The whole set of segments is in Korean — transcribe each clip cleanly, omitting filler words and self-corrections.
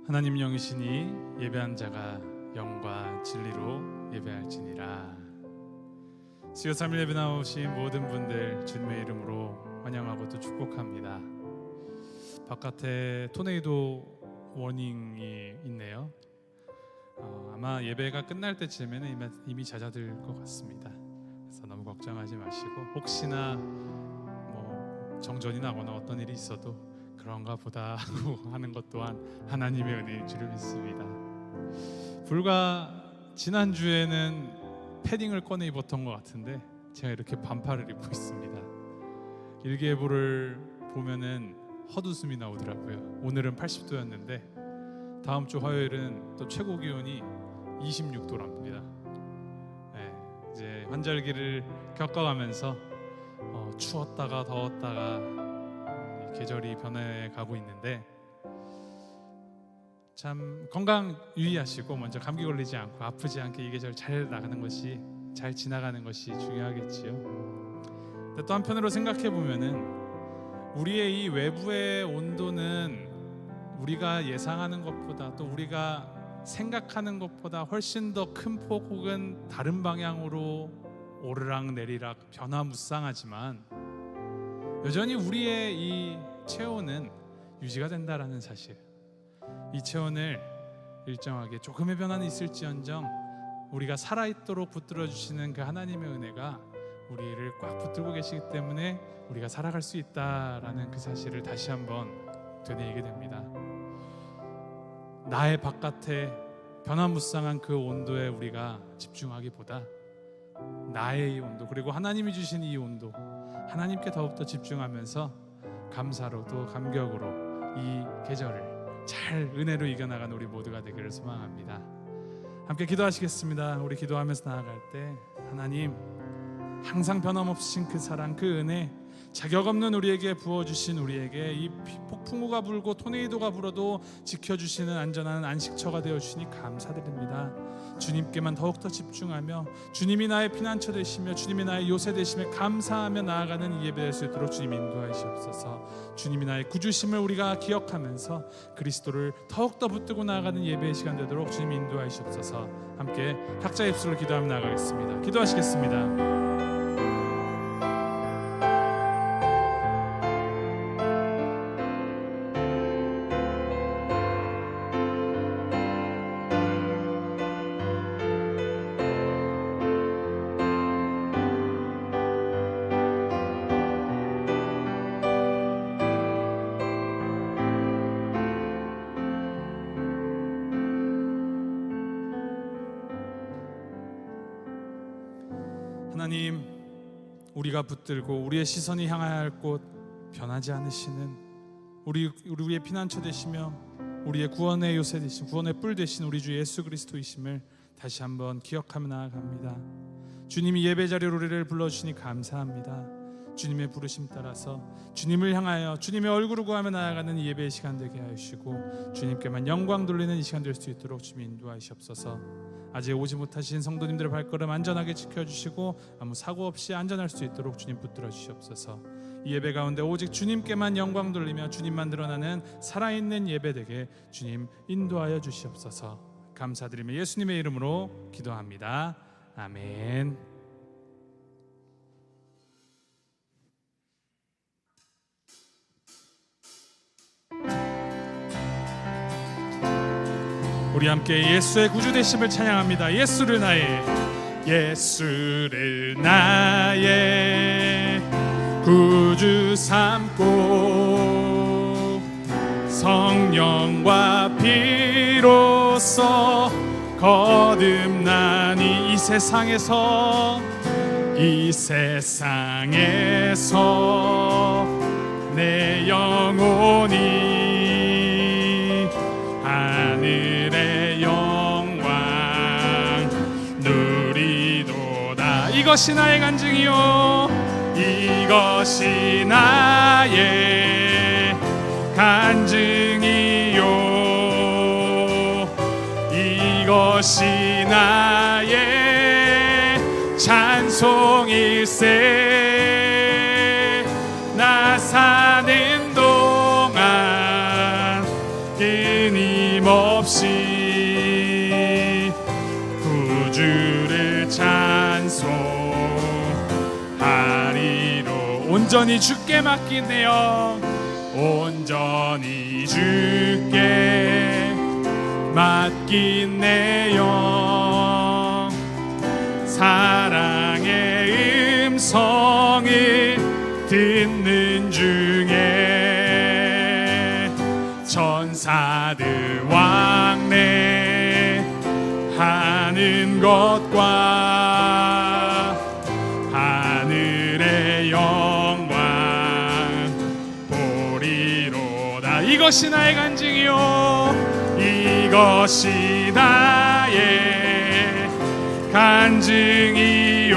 하나님 영이시니 예배한 자가 영과 진리로 예배할지니라. 수요 3일 예배 나오신 모든 분들 주님의 이름으로 환영하고 또 축복합니다. 바깥에 토네이도 워닝이 있네요. 아마 예배가 끝날 때쯤에는 이미 잦아들 것 같습니다. 그래서 너무 걱정하지 마시고, 혹시나 정전이 나거나 어떤 일이 있어도 그런가 보다 하고 하는 것 또한 하나님의 은혜인 줄을 믿습니다. 불과 지난주에는 패딩을 꺼내 입었던 것 같은데 제가 이렇게 반팔을 입고 있습니다. 일기예보를 보면은 헛웃음이 나오더라고요. 오늘은 80도였는데 다음 주 화요일은 또 최고 기온이 26도랍니다. 이제 환절기를 겪어가면서 추웠다가 더웠다가 계절이 변해가고 있는데 참 건강 유의하시고 먼저 감기 걸리지 않고 아프지 않게 이 계절 잘 나가는 것이, 잘 지나가는 것이 중요하겠지요. 근데 또 한편으로 생각해 보면은 우리의 이 외부의 온도는 우리가 예상하는 것보다, 또 우리가 생각하는 것보다 훨씬 더 큰 폭 혹은 다른 방향으로 오르락 내리락 변화무쌍하지만 여전히 우리의 이 체온은 유지가 된다라는 사실, 이 체온을 일정하게 조금의 변화는 있을지언정 우리가 살아있도록 붙들어 주시는 그 하나님의 은혜가 우리를 꽉 붙들고 계시기 때문에 우리가 살아갈 수 있다라는 그 사실을 다시 한번 되뇌이게 됩니다. 나의 바깥에 변화무쌍한 그 온도에 우리가 집중하기보다 나의 이 온도, 그리고 하나님이 주신 이 온도, 하나님께 더욱더 집중하면서 감사로도 감격으로 이 계절을 잘 은혜로 이겨나가는 우리 모두가 되기를 소망합니다. 함께 기도하시겠습니다. 우리 기도하면서 나아갈 때 하나님, 항상 변함없으신 그 사랑, 그 은혜, 자격 없는 우리에게 부어주신, 우리에게 이 폭풍우가 불고 토네이도가 불어도 지켜주시는 안전한 안식처가 되어주시니 감사드립니다. 주님께만 더욱더 집중하며 주님이 나의 피난처 되시며 주님이 나의 요새 되시며 감사하며 나아가는 이 예배 될 수 있도록 주님 인도하시옵소서. 주님이 나의 구주심을 우리가 기억하면서 그리스도를 더욱더 붙들고 나아가는 예배의 시간 되도록 주님 인도하시옵소서. 함께 각자의 입술로 기도하며 나아가겠습니다. 기도하시겠습니다. 하나님, 우리가 붙들고 우리의 시선이 향해야 할 곳, 변하지 않으시는 우리의 피난처 되시며 우리의 구원의 요새 되신, 구원의 뿔 되신 우리 주 예수 그리스도이심을 다시 한번 기억하며 나아갑니다. 주님이 예배 자리로 우리를 불러주시니 감사합니다. 주님의 부르심 따라서 주님을 향하여 주님의 얼굴을 구하며 나아가는 이 예배의 시간 되게 하시고 주님께만 영광 돌리는 이 시간 될 수 있도록 주님 인도하시옵소서. 아직 오지 못하신 성도님들의 발걸음 안전하게 지켜주시고 아무 사고 없이 안전할 수 있도록 주님 붙들어 주시옵소서. 이 예배 가운데 오직 주님께만 영광 돌리며 주님만 드러나는 살아있는 예배 되게 주님 인도하여 주시옵소서. 감사드리며 예수님의 이름으로 기도합니다. 아멘. 우리 함께 예수의 구주 되심을 찬양합니다. 예수를 나의 구주 삼고 성령과 피로써 거듭나니 이 세상에서 내 영혼이 하늘의 영광 누리도다. 이것이 나의 간증이요, 이것이 나의 간증이요, 이것이 나의 찬송일세. 나 사는 동안 끊임없이 하리로. 온전히 주께 맡긴 내 영, 온전히 주께 맡긴 내 영, 사랑의 음성을 듣는 중에 천사들 왕래하는 것과 하늘의 영광 보리로다. 이것이 나의 간증이요, 이것이 나의 간증이요,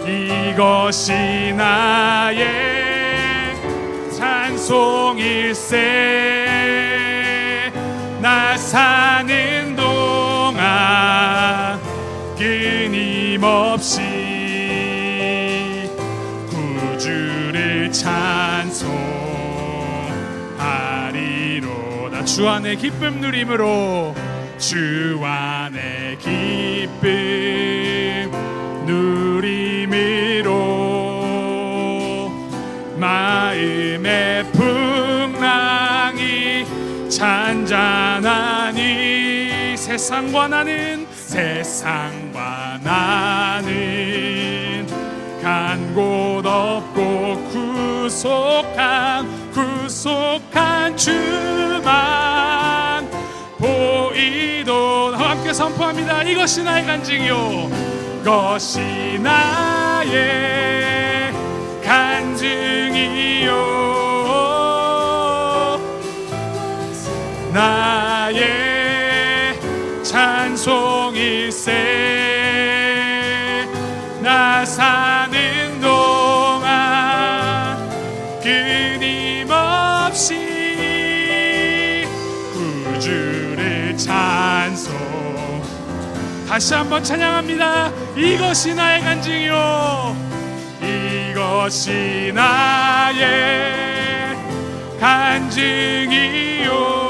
이것이 나의 찬송일세. 나 사는 동안 끊임없이 구주를 찬송하리로다. 주 안에 기쁨 누림으로, 주 안에 기쁨 누림으로 마음의 풍랑이 잔잔하니 세상과 나는 간 곳 없고 구속한 주만 보이도. 함께 선포합니다. 이것이 나의 간증이요, 이것이 나의 간증이요, 나의 찬송일세. 나 사는 동안 끊임없이 구주를 찬송. 다시 한번 찬양합니다. 이것이 나의 간증이요, 이것이 나의 간증이요,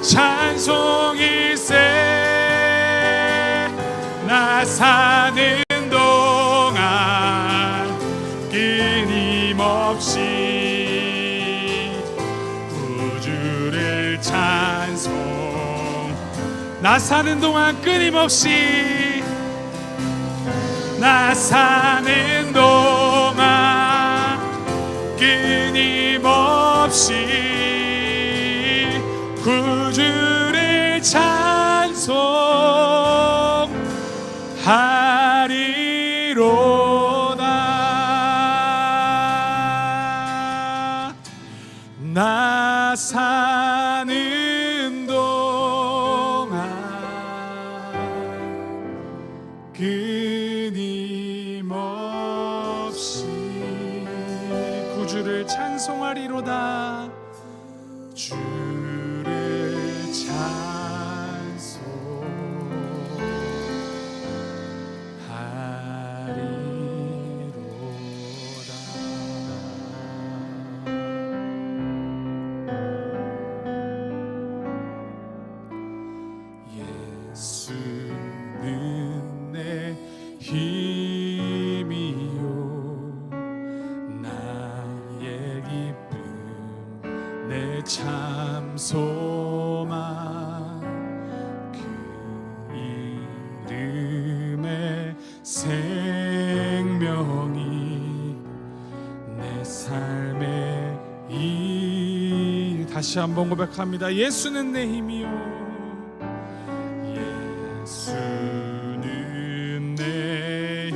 찬송일세. 나 사는 동안 끊임없이 구주를 찬송. 나 사는 동안 끊임없이, 나 사는 동안 끊임없이 구주를 찬송하리로다. 나 사는 동안 끊임없이 구주를 찬송하리로다. 주를 예수는 내 힘이요, 나의 기쁨, 내 참 소망. 그 이름의 생명이 내 삶의 다시 한번 고백합니다. 예수는 내 힘이요, 예수는 내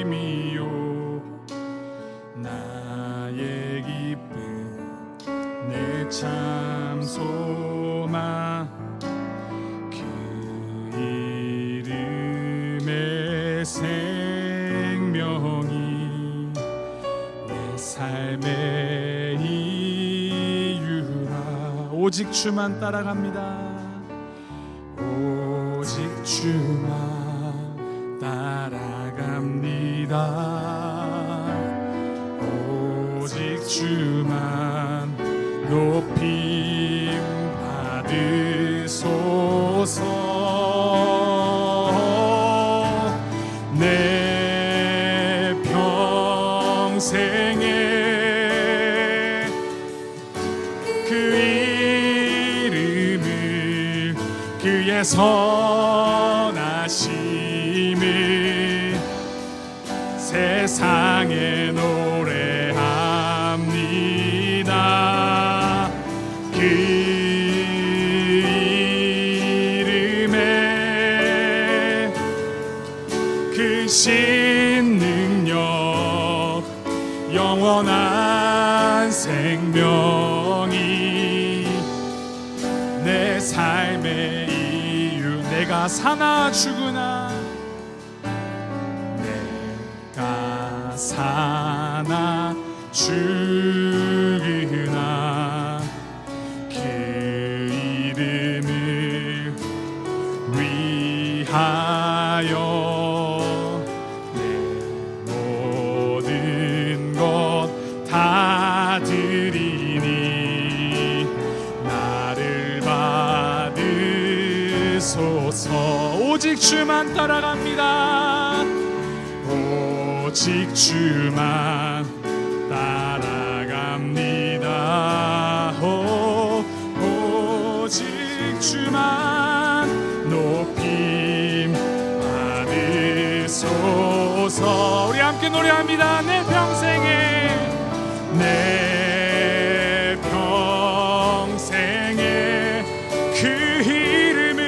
힘이요, 나의 기쁨, 내 참 소망. 그 이름의 생명이 내 삶의 이유라. 오직 주만 따라갑니다. 오직 주만 따라갑니다. 오직 주만 높임 받으 내 평생에 그 이름을 그의 선하심을 세상에 노래합니다. 그 이름에 그 신능력 영원한 생명이 내 삶의 이유. 내가 사나 죽으나 내가 사나 죽으나 그 이름을 위하여 내 모든 것 다 드리니 나를 받으소서. 오직 주만 따라갑니다. 오직 주만 따라갑니다. 오직 주만 높임 받으소서. 우리 함께 노래합니다. 내 평생에 내 평생에 그 이름을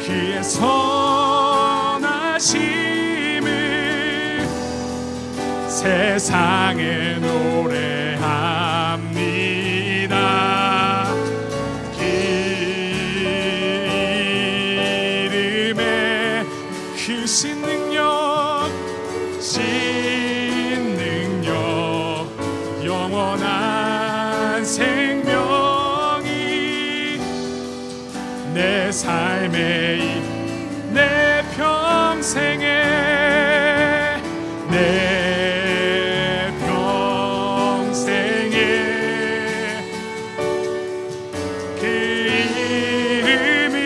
그의 선하심을 세상에 노래합니다. 그 이름에 그 신능력 영원한 생명이 내 삶의 내 평생에 내 평생에 그 이름이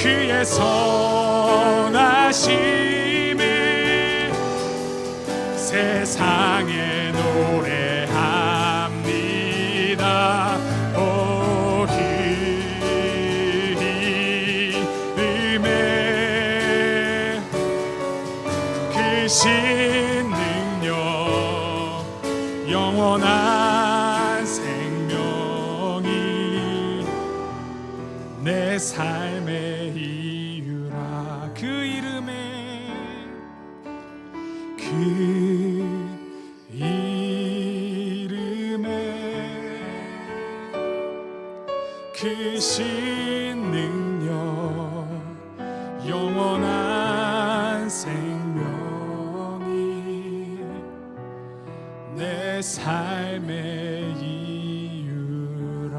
그의 선하심을 세상에 노래합니다. 오 그 이름에 그 신능력 영원한 생명이 내 삶의 이유라. 그 이름에 그 이름에 그 신능력 영원한 생명이 내 삶의 이유라.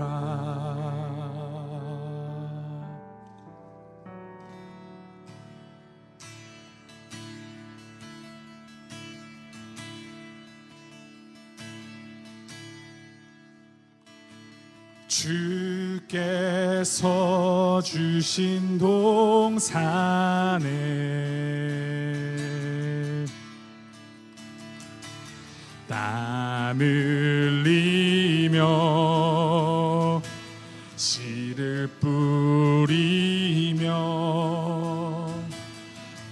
주께서 주신 동산에 땀 흘리며 씨를 뿌리며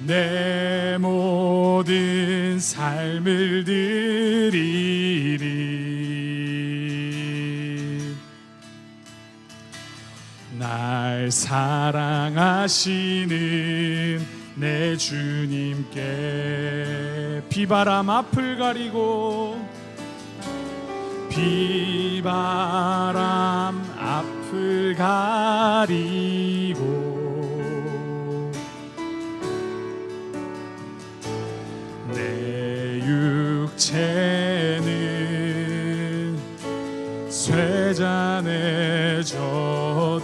내 모든 삶을 드리리. 날 사랑하시는 내 주님께 비바람 앞을 가리고 비바람 앞을 가리고 내 육체는 쇠잔해져도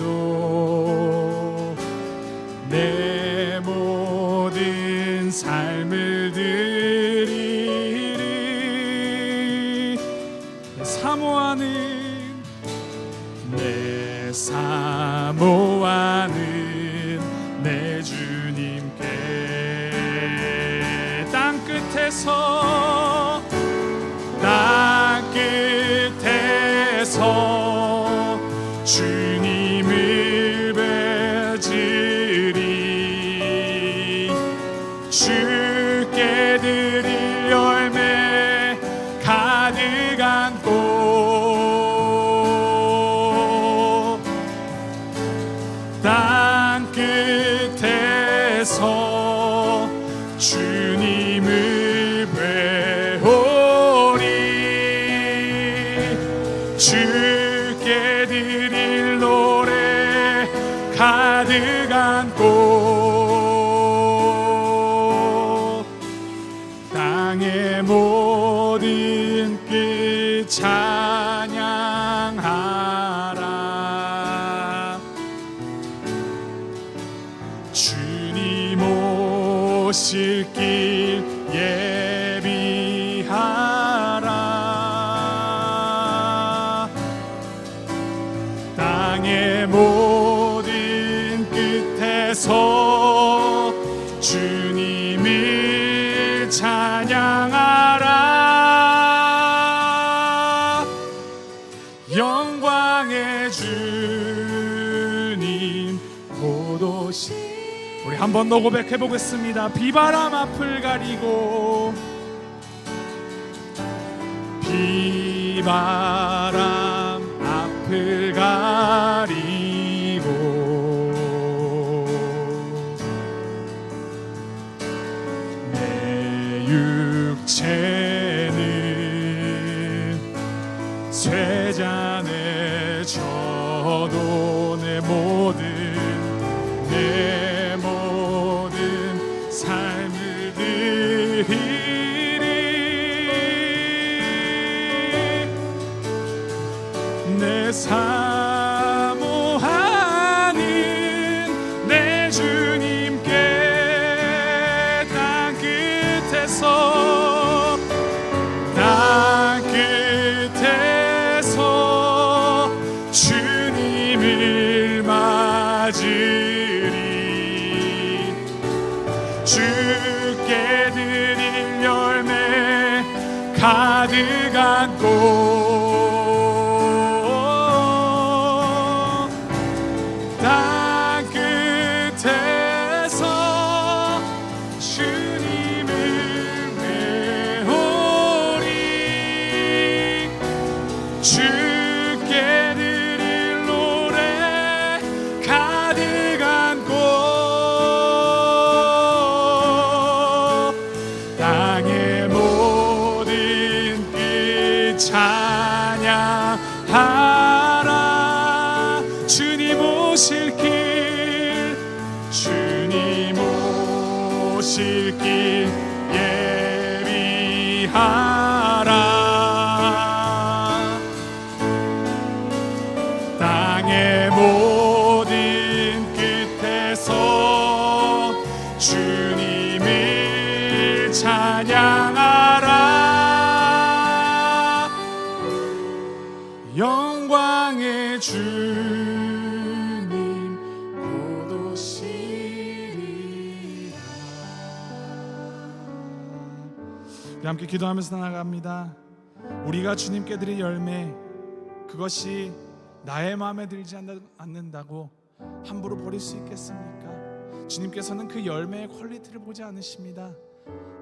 내 모든 삶을 드리리. 사모하는 내 사모하는 내 주님께 땅 끝에서 주님을 뵈지리. 주께 드릴 열매 가득한 꽃 땅 끝에서 주님을 뵈오리. 주께 드릴 노래 가득한 꽃 땅의 모든 끝 찬양하라. 주님 오실 길 예비하라. 땅의 모든 끝에서 주님을 찬양하라. 영광의 주님 곧 오시. 우리 한 번 더 고백해 보겠습니다. 비바람 앞을 가리고 비바람 앞을 가리고 내 육체는 쇠잔에 져도 내 모든 삶을 드리리. 내 사모하는 내 주님께 땅 끝에서 주님을 맞으리. 주께 드릴 열매 가득한 꽃 땅 끝에서 주님을 배우리. 주께 드릴 노래 가득한 꽃 땅의 모든 끝 찬양하라. 주님 오실 길 예비하라. 땅의 모든 끝에서 주님을 찬양하라. 영광의 주님 곧 오시리라. 우리 함께 기도하면서 나아갑니다. 우리가 주님께 드릴 열매, 그것이 나의 마음에 들지 않는다고 함부로 버릴 수 있겠습니까? 주님께서는 그 열매의 퀄리티를 보지 않으십니다.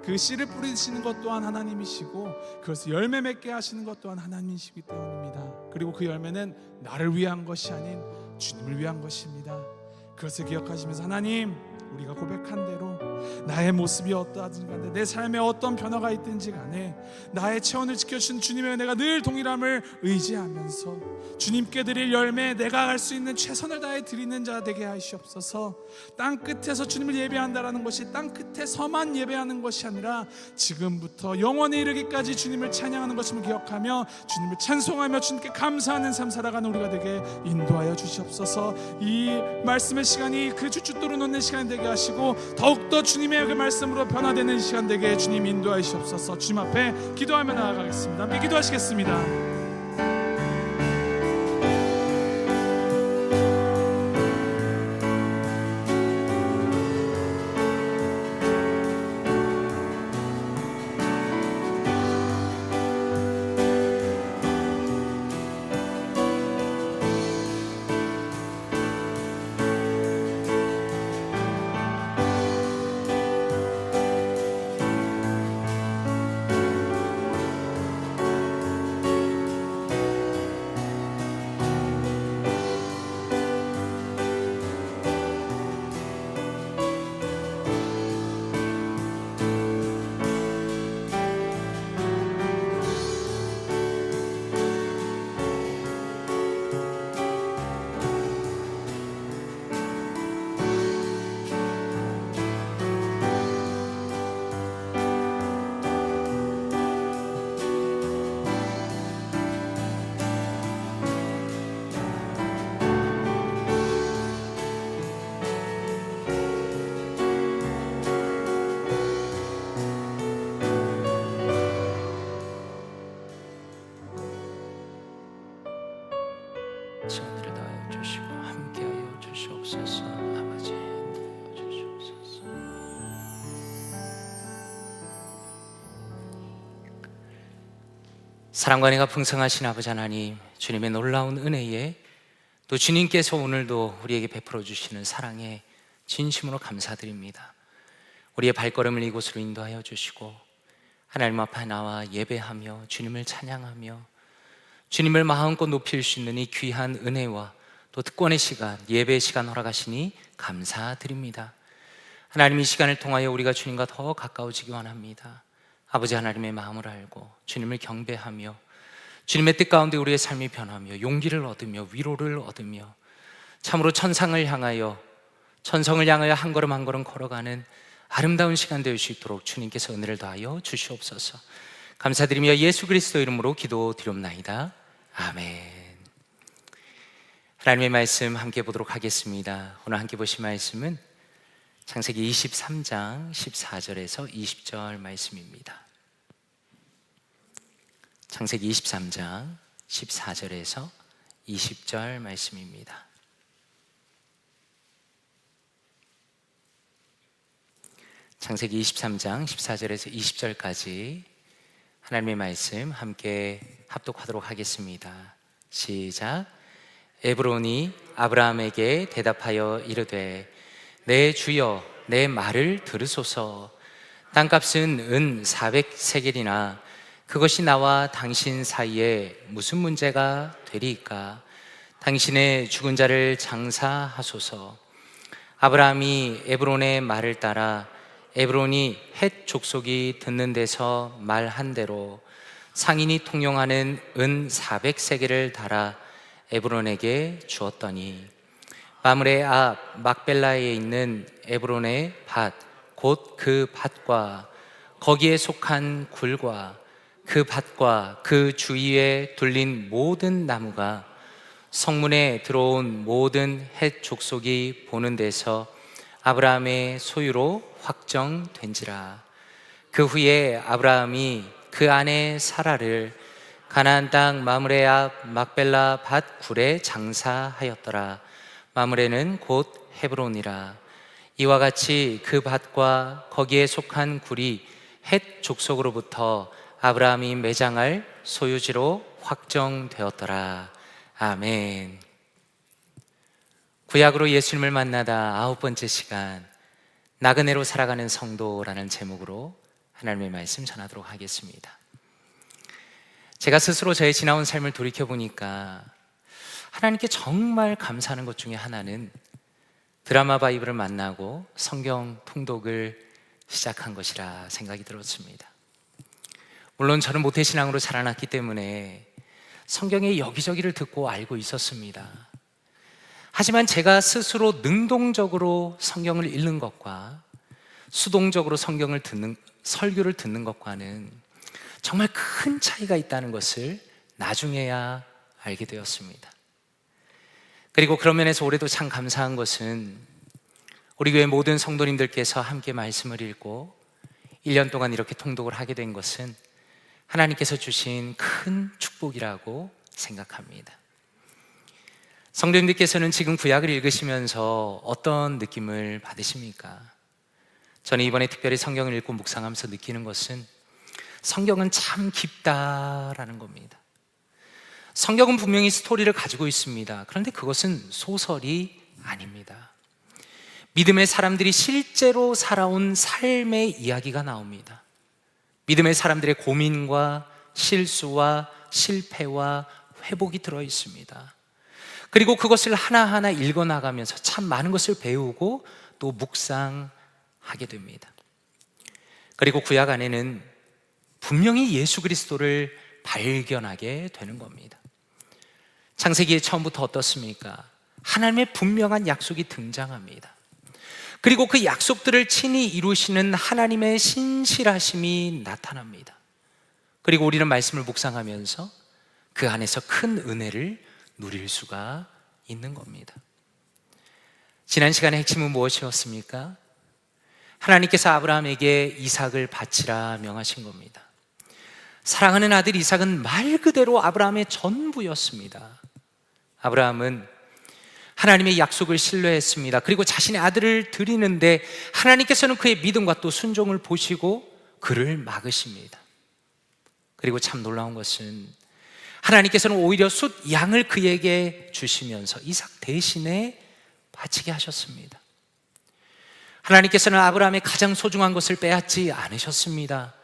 그 씨를 뿌리시는 것 또한 하나님이시고 그것을 열매 맺게 하시는 것 또한 하나님이시기 때문입니다. 그리고 그 열매는 나를 위한 것이 아닌 주님을 위한 것입니다. 그것을 기억하시면서 하나님, 우리가 고백한 대로 나의 모습이 어떠하든지 간에 내 삶에 어떤 변화가 있든지 간에 나의 체온을 지켜주신 주님의 은혜가 늘 동일함을 의지하면서 주님께 드릴 열매, 내가 할 수 있는 최선을 다해 드리는 자 되게 하시옵소서. 땅 끝에서 주님을 예배한다라는 것이 땅 끝에서만 예배하는 것이 아니라 지금부터 영원에 이르기까지 주님을 찬양하는 것임을 기억하며 주님을 찬송하며 주님께 감사하는 삶 살아가는 우리가 되게 인도하여 주시옵소서. 이 말씀의 시간이 그 주춧돌을 놓는 시간이 되게 하시고 더욱더 주님의 그 말씀으로 변화되는 시간 되게 주님 인도하시옵소서. 주님 앞에 기도하며 나아가겠습니다. 함께 기도하시겠습니다. 은혜를 더하여 주시고 함께하여 주시옵소서. 아버지 인도하여 주시옵소서. 사랑과 은혜가 풍성하신 아버지 하나님, 주님의 놀라운 은혜에 또 주님께서 오늘도 우리에게 베풀어 주시는 사랑에 진심으로 감사드립니다. 우리의 발걸음을 이곳으로 인도하여 주시고 하나님 앞에 나와 예배하며 주님을 찬양하며 주님을 마음껏 높일 수 있는 이 귀한 은혜와 또 특권의 시간, 예배의 시간 허락하시니 감사드립니다. 하나님, 이 시간을 통하여 우리가 주님과 더 가까워지기 원합니다. 아버지 하나님의 마음을 알고 주님을 경배하며 주님의 뜻 가운데 우리의 삶이 변하며 용기를 얻으며 위로를 얻으며 참으로 천성을 향하여 한 걸음 한 걸음 걸어가는 아름다운 시간 될 수 있도록 주님께서 은혜를 더하여 주시옵소서. 감사드리며 예수 그리스도 이름으로 기도드리옵나이다. 아멘. 하나님의 말씀 함께 보도록 하겠습니다. 오늘 함께 보실 말씀은 창세기 23장 14절에서 20절 말씀입니다. 창세기 23장 14절에서 20절 말씀입니다. 창세기 23장 14절에서 20절까지 하나님의 말씀 함께 합독하도록 하겠습니다. 시작. 에브론이 아브라함에게 대답하여 이르되 내 주여 내 말을 들으소서. 땅값은 은 400세겔이나 그것이 나와 당신 사이에 무슨 문제가 되리이까? 당신의 죽은 자를 장사하소서. 아브라함이 에브론의 말을 따라 에브론이 헷 족속이 듣는 데서 말한 대로 상인이 통용하는 은 400세겔을 달아 에브론에게 주었더니 마므레 앞 막벨라에 있는 에브론의 밭 곧 그 밭과 거기에 속한 굴과 그 밭과 그 주위에 둘린 모든 나무가 성문에 들어온 모든 헷 족속이 보는 데서 아브라함의 소유로 확정된지라. 그 후에 아브라함이 그 아내 사라를 가나안 땅 마므레 앞 막벨라 밭 굴에 장사하였더라. 마므레는 곧 헤브론이라. 이와 같이 그 밭과 거기에 속한 굴이 헷 족속으로부터 아브라함이 매장할 소유지로 확정되었더라. 아멘. 구약으로 예수님을 만나다 9번째 시간, 나그네로 살아가는 성도라는 제목으로 하나님의 말씀 전하도록 하겠습니다. 제가 스스로 저의 지나온 삶을 돌이켜보니까 하나님께 정말 감사하는 것 중에 하나는 드라마 바이블을 만나고 성경 통독을 시작한 것이라 생각이 들었습니다. 물론 저는 모태신앙으로 자라났기 때문에 성경의 여기저기를 듣고 알고 있었습니다. 하지만 제가 스스로 능동적으로 성경을 읽는 것과 수동적으로 설교를 듣는 것과는 정말 큰 차이가 있다는 것을 나중에야 알게 되었습니다. 그리고 그런 면에서 올해도 참 감사한 것은 우리 교회 모든 성도님들께서 함께 말씀을 읽고 1년 동안 이렇게 통독을 하게 된 것은 하나님께서 주신 큰 축복이라고 생각합니다. 성도님들께서는 지금 구약을 읽으시면서 어떤 느낌을 받으십니까? 저는 이번에 특별히 성경을 읽고 묵상하면서 느끼는 것은 성경은 참 깊다라는 겁니다. 성경은 분명히 스토리를 가지고 있습니다. 그런데 그것은 소설이 아닙니다. 믿음의 사람들이 실제로 살아온 삶의 이야기가 나옵니다. 믿음의 사람들의 고민과 실수와 실패와 회복이 들어 있습니다. 그리고 그것을 하나하나 읽어나가면서 참 많은 것을 배우고 또 묵상하게 됩니다. 그리고 구약 안에는 분명히 예수 그리스도를 발견하게 되는 겁니다. 창세기의 처음부터 어떻습니까? 하나님의 분명한 약속이 등장합니다. 그리고 그 약속들을 친히 이루시는 하나님의 신실하심이 나타납니다. 그리고 우리는 말씀을 묵상하면서 그 안에서 큰 은혜를 누릴 수가 있는 겁니다. 지난 시간의 핵심은 무엇이었습니까? 하나님께서 아브라함에게 이삭을 바치라 명하신 겁니다. 사랑하는 아들 이삭은 말 그대로 아브라함의 전부였습니다. 아브라함은 하나님의 약속을 신뢰했습니다. 그리고 자신의 아들을 드리는데 하나님께서는 그의 믿음과 또 순종을 보시고 그를 막으십니다. 그리고 참 놀라운 것은 하나님께서는 오히려 숫 양을 그에게 주시면서 이삭 대신에 바치게 하셨습니다. 하나님께서는 아브라함의 가장 소중한 것을 빼앗지 않으셨습니다.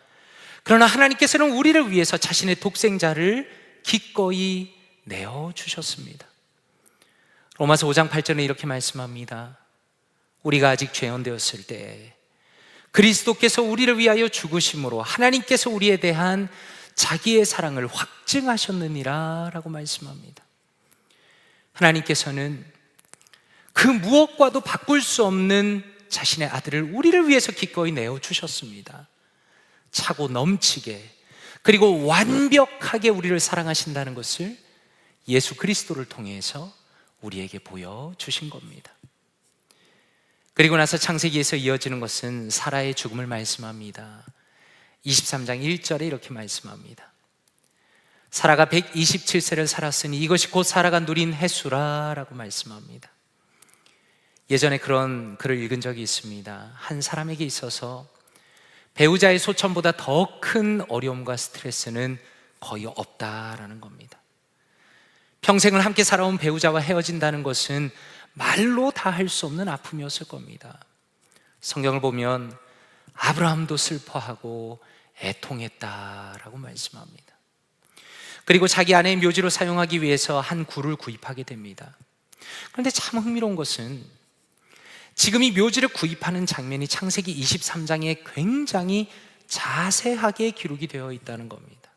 그러나 하나님께서는 우리를 위해서 자신의 독생자를 기꺼이 내어주셨습니다. 로마서 5장 8절에 이렇게 말씀합니다. 우리가 아직 죄인되었을 때 그리스도께서 우리를 위하여 죽으심으로 하나님께서 우리에 대한 자기의 사랑을 확증하셨느니라 라고 말씀합니다. 하나님께서는 그 무엇과도 바꿀 수 없는 자신의 아들을 우리를 위해서 기꺼이 내어주셨습니다. 차고 넘치게 그리고 완벽하게 우리를 사랑하신다는 것을 예수 그리스도를 통해서 우리에게 보여주신 겁니다. 그리고 나서 창세기에서 이어지는 것은 사라의 죽음을 말씀합니다. 23장 1절에 이렇게 말씀합니다. 사라가 127세를 살았으니 이것이 곧 사라가 누린 해수라 라고 말씀합니다. 예전에 그런 글을 읽은 적이 있습니다. 한 사람에게 있어서 배우자의 소천보다 더 큰 어려움과 스트레스는 거의 없다라는 겁니다. 평생을 함께 살아온 배우자와 헤어진다는 것은 말로 다 할 수 없는 아픔이었을 겁니다. 성경을 보면 아브라함도 슬퍼하고 애통했다라고 말씀합니다. 그리고 자기 아내의 묘지로 사용하기 위해서 한 굴을 구입하게 됩니다. 그런데 참 흥미로운 것은 지금 이 묘지를 구입하는 장면이 창세기 23장에 굉장히 자세하게 기록이 되어 있다는 겁니다.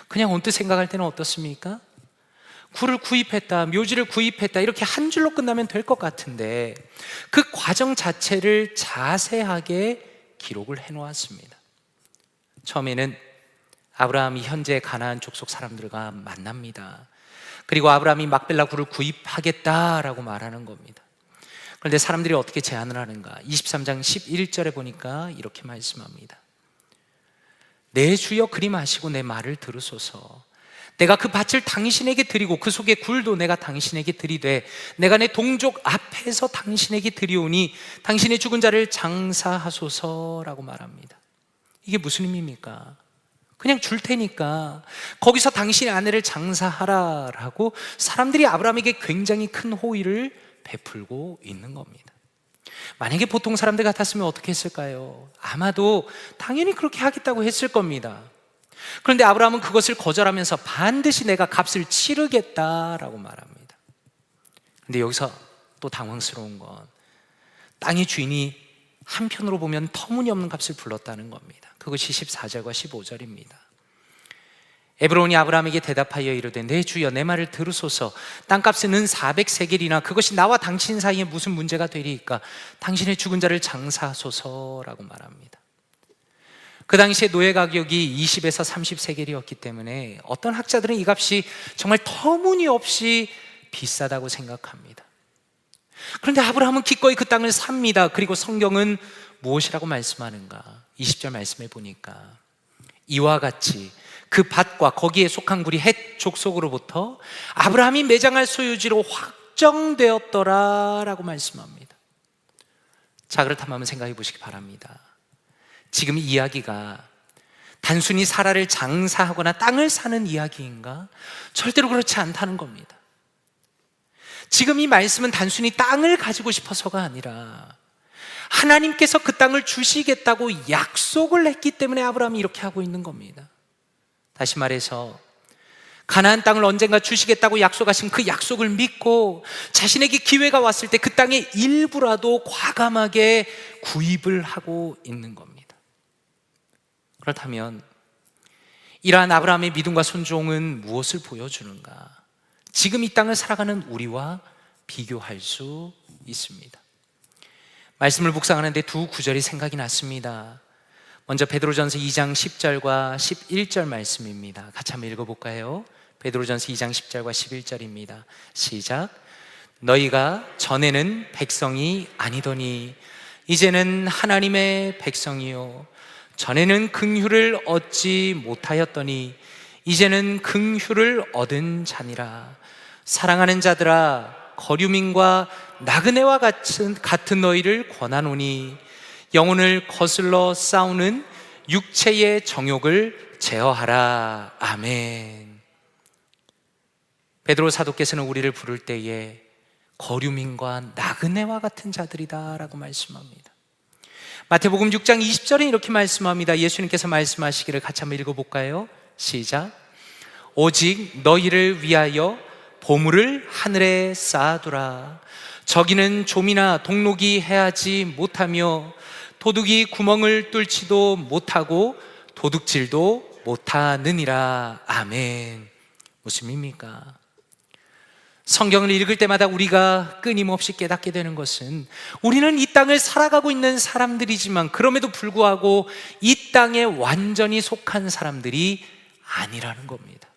그냥 언뜻 생각할 때는 어떻습니까? 굴을 구입했다, 묘지를 구입했다 이렇게 한 줄로 끝나면 될 것 같은데 그 과정 자체를 자세하게 기록을 해놓았습니다. 처음에는 아브라함이 현재 가나안 족속 사람들과 만납니다. 그리고 아브라함이 막벨라 굴을 구입하겠다라고 말하는 겁니다. 그런데 사람들이 어떻게 제안을 하는가? 23장 11절에 보니까 이렇게 말씀합니다. 내 주여 그리 마시고 내 말을 들으소서. 내가 그 밭을 당신에게 드리고 그 속의 굴도 내가 당신에게 드리되 내가 내 동족 앞에서 당신에게 드리오니 당신의 죽은 자를 장사하소서라고 말합니다. 이게 무슨 의미입니까? 그냥 줄 테니까 거기서 당신의 아내를 장사하라라고 사람들이 아브라함에게 굉장히 큰 호의를 베풀고 있는 겁니다. 만약에 보통 사람들 같았으면 어떻게 했을까요? 아마도 당연히 그렇게 하겠다고 했을 겁니다. 그런데 아브라함은 그것을 거절하면서 반드시 내가 값을 치르겠다라고 말합니다. 근데 여기서 또 당황스러운 건 땅의 주인이 한편으로 보면 터무니없는 값을 불렀다는 겁니다. 그것이 14절과 15절입니다. 에브론이 아브라함에게 대답하여 이르되 내 주여 내 말을 들으소서. 땅값은 은 400세겔이나 그것이 나와 당신 사이에 무슨 문제가 되리이까? 당신의 죽은 자를 장사하소서라고 말합니다. 그 당시에 노예 가격이 20에서 30세겔이었기 때문에 어떤 학자들은 이 값이 정말 터무니없이 비싸다고 생각합니다. 그런데 아브라함은 기꺼이 그 땅을 삽니다. 그리고 성경은 무엇이라고 말씀하는가? 20절 말씀해 보니까 이와 같이 그 밭과 거기에 속한 굴이 헷 족속으로부터 아브라함이 매장할 소유지로 확정되었더라라고 말씀합니다. 자, 그렇다면 한번 생각해 보시기 바랍니다. 지금 이 이야기가 단순히 사라를 장사하거나 땅을 사는 이야기인가? 절대로 그렇지 않다는 겁니다. 지금 이 말씀은 단순히 땅을 가지고 싶어서가 아니라 하나님께서 그 땅을 주시겠다고 약속을 했기 때문에 아브라함이 이렇게 하고 있는 겁니다. 다시 말해서 가나안 땅을 언젠가 주시겠다고 약속하신 그 약속을 믿고 자신에게 기회가 왔을 때 그 땅의 일부라도 과감하게 구입을 하고 있는 겁니다. 그렇다면 이러한 아브라함의 믿음과 순종은 무엇을 보여주는가? 지금 이 땅을 살아가는 우리와 비교할 수 있습니다. 말씀을 묵상하는데 두 구절이 생각이 났습니다. 먼저 베드로전서 2장 10절과 11절 말씀입니다. 같이 한번 읽어볼까요? 베드로전서 2장 10절과 11절입니다. 시작. 너희가 전에는 백성이 아니더니 이제는 하나님의 백성이요 전에는 긍휼을 얻지 못하였더니 이제는 긍휼을 얻은 자니라. 사랑하는 자들아 거류민과 나그네와 같은 너희를 권하노니 영혼을 거슬러 싸우는 육체의 정욕을 제어하라. 아멘. 베드로 사도께서는 우리를 부를 때에 거류민과 나그네와 같은 자들이다 라고 말씀합니다. 마태복음 6장 20절에 이렇게 말씀합니다. 예수님께서 말씀하시기를 같이 한번 읽어볼까요? 시작. 오직 너희를 위하여 보물을 하늘에 쌓아두라. 저기는 좀이나 동록이 해하지 못하며 도둑이 구멍을 뚫지도 못하고 도둑질도 못하느니라. 아멘. 무슨 의미입니까? 성경을 읽을 때마다 우리가 끊임없이 깨닫게 되는 것은 우리는 이 땅을 살아가고 있는 사람들이지만 그럼에도 불구하고 이 땅에 완전히 속한 사람들이 아니라는 겁니다.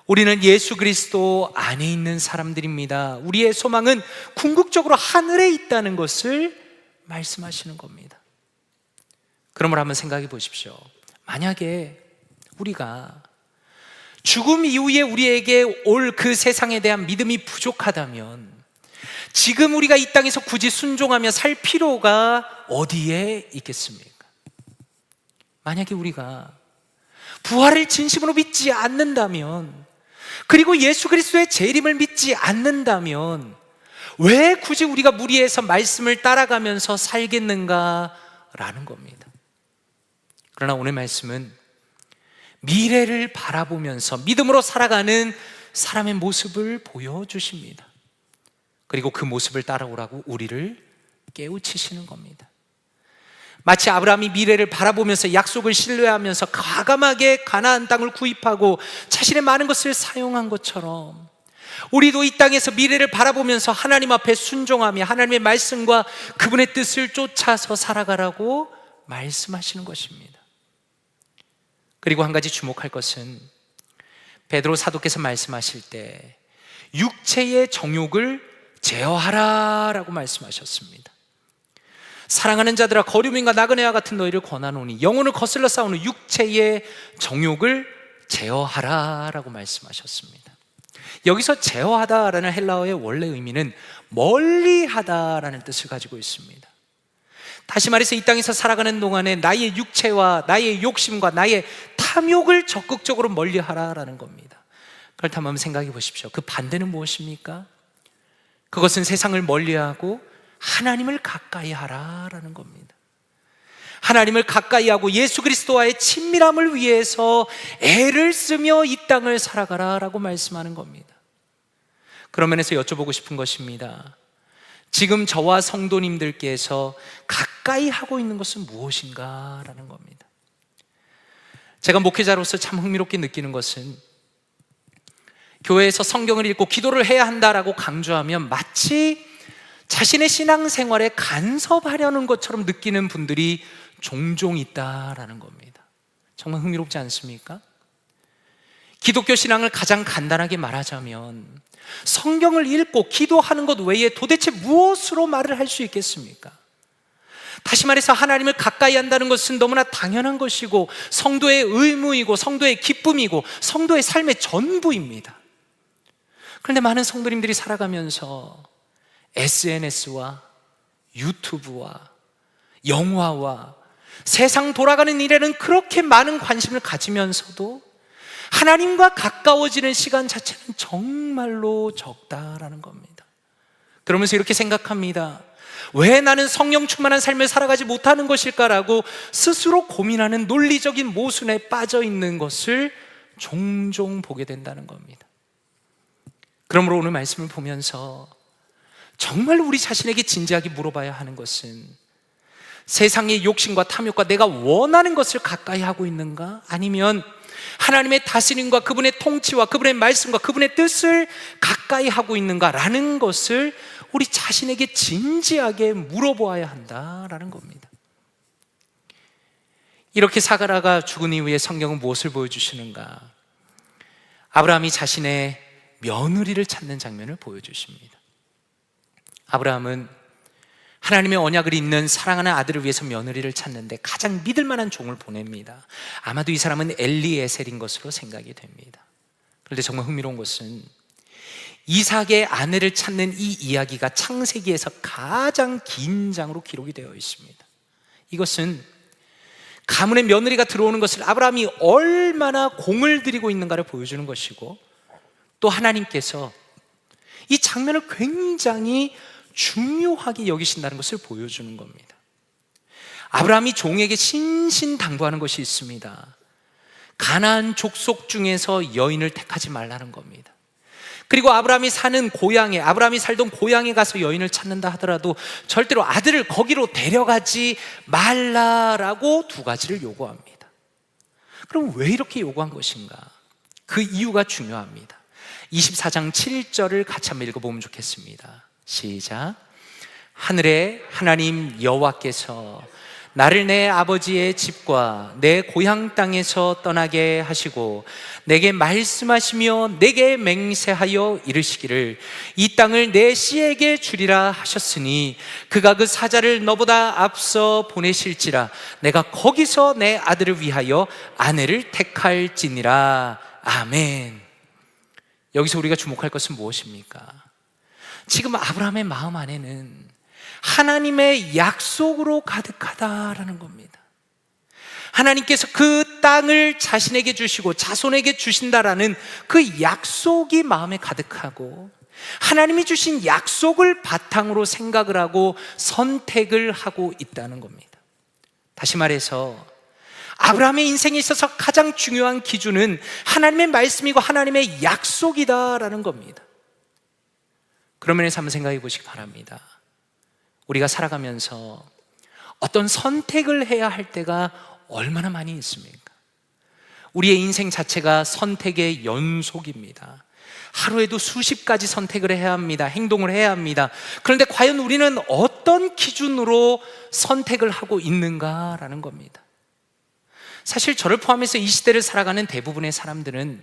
우리는 예수 그리스도 안에 있는 사람들입니다. 우리의 소망은 궁극적으로 하늘에 있다는 것을 말씀하시는 겁니다. 그러므로 한번 생각해 보십시오. 만약에 우리가 죽음 이후에 우리에게 올 그 세상에 대한 믿음이 부족하다면 지금 우리가 이 땅에서 굳이 순종하며 살 필요가 어디에 있겠습니까? 만약에 우리가 부활을 진심으로 믿지 않는다면, 그리고 예수 그리스도의 재림을 믿지 않는다면 왜 굳이 우리가 무리해서 말씀을 따라가면서 살겠는가라는 겁니다. 그러나 오늘 말씀은 미래를 바라보면서 믿음으로 살아가는 사람의 모습을 보여주십니다. 그리고 그 모습을 따라오라고 우리를 깨우치시는 겁니다. 마치 아브라함이 미래를 바라보면서 약속을 신뢰하면서 과감하게 가나안 땅을 구입하고 자신의 많은 것을 사용한 것처럼 우리도 이 땅에서 미래를 바라보면서 하나님 앞에 순종하며 하나님의 말씀과 그분의 뜻을 쫓아서 살아가라고 말씀하시는 것입니다. 그리고 한 가지 주목할 것은 베드로 사도께서 말씀하실 때 육체의 정욕을 제어하라 라고 말씀하셨습니다. 사랑하는 자들아 거류민과 나그네와 같은 너희를 권하노니 영혼을 거슬러 싸우는 육체의 정욕을 제어하라 라고 말씀하셨습니다. 여기서 제어하다라는 헬라어의 원래 의미는 멀리하다라는 뜻을 가지고 있습니다. 다시 말해서 이 땅에서 살아가는 동안에 나의 육체와 나의 욕심과 나의 탐욕을 적극적으로 멀리하라라는 겁니다. 그렇다면 한번 생각해 보십시오. 그 반대는 무엇입니까? 그것은 세상을 멀리하고 하나님을 가까이 하라라는 겁니다. 하나님을 가까이 하고 예수 그리스도와의 친밀함을 위해서 애를 쓰며 이 땅을 살아가라라고 말씀하는 겁니다. 그런 면에서 여쭤보고 싶은 것입니다. 지금 저와 성도님들께서 가까이 하고 있는 것은 무엇인가 라는 겁니다. 제가 목회자로서 참 흥미롭게 느끼는 것은 교회에서 성경을 읽고 기도를 해야 한다라고 강조하면 마치 자신의 신앙생활에 간섭하려는 것처럼 느끼는 분들이 종종 있다라는 겁니다. 정말 흥미롭지 않습니까? 기독교 신앙을 가장 간단하게 말하자면 성경을 읽고 기도하는 것 외에 도대체 무엇으로 말을 할 수 있겠습니까? 다시 말해서 하나님을 가까이 한다는 것은 너무나 당연한 것이고 성도의 의무이고 성도의 기쁨이고 성도의 삶의 전부입니다. 그런데 많은 성도님들이 살아가면서 SNS와 유튜브와 영화와 세상 돌아가는 일에는 그렇게 많은 관심을 가지면서도 하나님과 가까워지는 시간 자체는 정말로 적다라는 겁니다. 그러면서 이렇게 생각합니다. 왜 나는 성령 충만한 삶을 살아가지 못하는 것일까라고 스스로 고민하는 논리적인 모순에 빠져 있는 것을 종종 보게 된다는 겁니다. 그러므로 오늘 말씀을 보면서 정말 우리 자신에게 진지하게 물어봐야 하는 것은 세상의 욕심과 탐욕과 내가 원하는 것을 가까이 하고 있는가? 아니면 하나님의 다스림과 그분의 통치와 그분의 말씀과 그분의 뜻을 가까이 하고 있는가라는 것을 우리 자신에게 진지하게 물어보아야 한다라는 겁니다. 이렇게 사가라가 죽은 이후에 성경은 무엇을 보여주시는가? 아브라함이 자신의 며느리를 찾는 장면을 보여주십니다. 아브라함은 하나님의 언약을 잇는 사랑하는 아들을 위해서 며느리를 찾는데 가장 믿을 만한 종을 보냅니다. 아마도 이 사람은 엘리에셀인 것으로 생각이 됩니다. 그런데 정말 흥미로운 것은 이삭의 아내를 찾는 이 이야기가 창세기에서 가장 긴 장으로 기록이 되어 있습니다. 이것은 가문의 며느리가 들어오는 것을 아브라함이 얼마나 공을 들이고 있는가를 보여주는 것이고, 또 하나님께서 이 장면을 굉장히 중요하게 여기신다는 것을 보여주는 겁니다. 아브라함이 종에게 신신당부하는 것이 있습니다. 가나안 족속 중에서 여인을 택하지 말라는 겁니다. 그리고 아브라함이 살던 고향에 가서 여인을 찾는다 하더라도 절대로 아들을 거기로 데려가지 말라라고 두 가지를 요구합니다. 그럼 왜 이렇게 요구한 것인가? 그 이유가 중요합니다. 24장 7절을 같이 한번 읽어보면 좋겠습니다. 시작. 하늘의 하나님 여호와께서 나를 내 아버지의 집과 내 고향 땅에서 떠나게 하시고 내게 말씀하시며 내게 맹세하여 이르시기를 이 땅을 내 씨에게 주리라 하셨으니 그가 그 사자를 너보다 앞서 보내실지라 내가 거기서 내 아들을 위하여 아내를 택할지니라. 아멘. 여기서 우리가 주목할 것은 무엇입니까? 지금 아브라함의 마음 안에는 하나님의 약속으로 가득하다라는 겁니다. 하나님께서 그 땅을 자신에게 주시고 자손에게 주신다라는 그 약속이 마음에 가득하고, 하나님이 주신 약속을 바탕으로 생각을 하고 선택을 하고 있다는 겁니다. 다시 말해서 아브라함의 인생에 있어서 가장 중요한 기준은 하나님의 말씀이고 하나님의 약속이다라는 겁니다. 그런 면에서 한번 생각해 보시기 바랍니다. 우리가 살아가면서 어떤 선택을 해야 할 때가 얼마나 많이 있습니까? 우리의 인생 자체가 선택의 연속입니다. 하루에도 수십 가지 선택을 해야 합니다. 행동을 해야 합니다. 그런데 과연 우리는 어떤 기준으로 선택을 하고 있는가라는 겁니다. 사실 저를 포함해서 이 시대를 살아가는 대부분의 사람들은